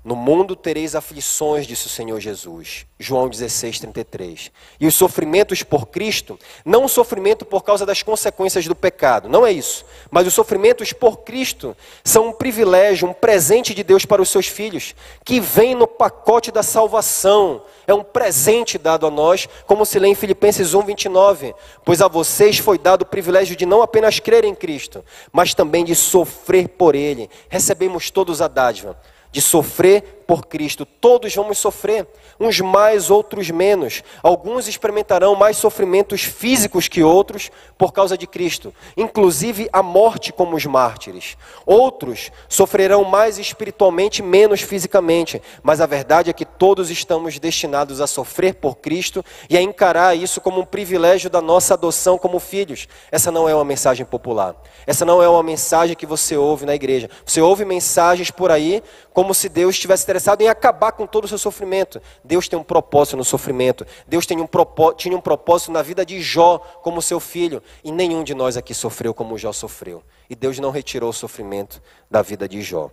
No mundo tereis aflições, disse o Senhor Jesus. João 16:33. E os sofrimentos por Cristo, não o sofrimento por causa das consequências do pecado, não é isso. Mas os sofrimentos por Cristo são um privilégio, um presente de Deus para os seus filhos, que vem no pacote da salvação. É um presente dado a nós, como se lê em Filipenses 1:29. Pois a vocês foi dado o privilégio de não apenas crer em Cristo, mas também de sofrer por Ele. Recebemos todos a dádiva de sofrer por Cristo. Todos vamos sofrer, uns mais, outros menos. Alguns experimentarão mais sofrimentos físicos que outros por causa de Cristo, inclusive a morte como os mártires. Outros sofrerão mais espiritualmente, menos fisicamente, mas a verdade é que todos estamos destinados a sofrer por Cristo e a encarar isso como um privilégio da nossa adoção como filhos. Essa não é uma mensagem popular. Essa não é uma mensagem que você ouve na igreja. Você ouve mensagens por aí como se Deus estivesse interessado em acabar com todo o seu sofrimento. Deus tem um propósito no sofrimento. Deus tinha um propósito na vida de Jó como seu filho. E nenhum de nós aqui sofreu como Jó sofreu. E Deus não retirou o sofrimento da vida de Jó.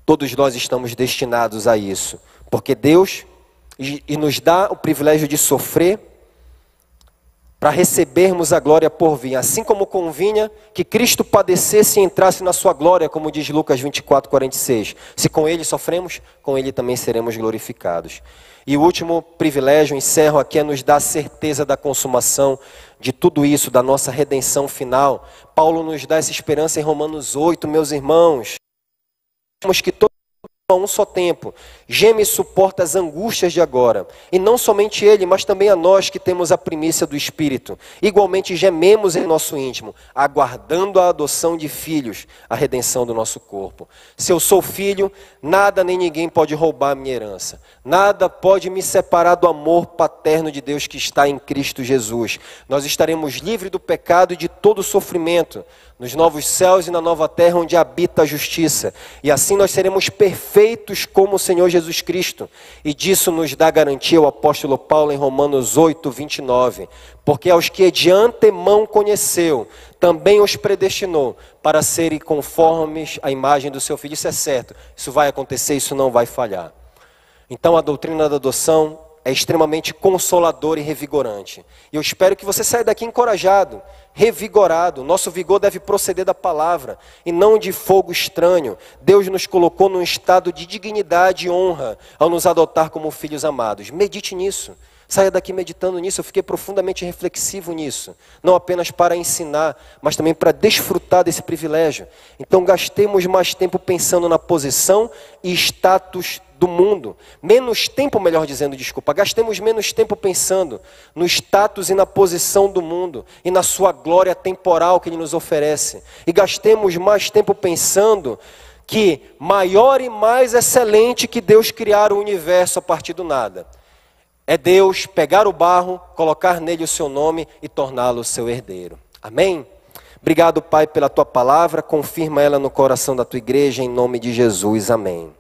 Todos nós estamos destinados a isso. Porque Deus nos dá o privilégio de sofrer para recebermos a glória por vir. Assim como convinha que Cristo padecesse e entrasse na sua glória, como diz Lucas 24:46. Se com Ele sofremos, com Ele também seremos glorificados. E o último privilégio, encerro aqui, é nos dar a certeza da consumação de tudo isso, da nossa redenção final. Paulo nos dá essa esperança em Romanos 8, meus irmãos. Temos que todos a um só tempo, geme e suporta as angústias de agora, e não somente ele, mas também a nós que temos a primícia do Espírito, igualmente gememos em nosso íntimo, aguardando a adoção de filhos, a redenção do nosso corpo. Se eu sou filho, nada nem ninguém pode roubar a minha herança, nada pode me separar do amor paterno de Deus que está em Cristo Jesus. Nós estaremos livres do pecado e de todo sofrimento, nos novos céus e na nova terra onde habita a justiça. E assim nós seremos perfeitos como o Senhor Jesus Cristo. E disso nos dá garantia o apóstolo Paulo em Romanos 8:29. Porque aos que de antemão conheceu, também os predestinou para serem conformes à imagem do seu Filho. Isso é certo, isso vai acontecer, isso não vai falhar. Então a doutrina da adoção é extremamente consolador e revigorante. E eu espero que você saia daqui encorajado, revigorado. Nosso vigor deve proceder da palavra e não de fogo estranho. Deus nos colocou num estado de dignidade e honra ao nos adotar como filhos amados. Medite nisso. Saia daqui meditando nisso. Eu fiquei profundamente reflexivo nisso. Não apenas para ensinar, mas também para desfrutar desse privilégio. Então gastemos mais tempo pensando na posição e status do mundo. Menos tempo, melhor dizendo, desculpa. Gastemos menos tempo pensando no status e na posição do mundo e na sua glória temporal que ele nos oferece. E gastemos mais tempo pensando que maior e mais excelente que Deus criar o universo a partir do nada é Deus pegar o barro, colocar nele o seu nome e torná-lo seu herdeiro. Amém? Obrigado, Pai, pela tua palavra. Confirma ela no coração da tua igreja, em nome de Jesus. Amém.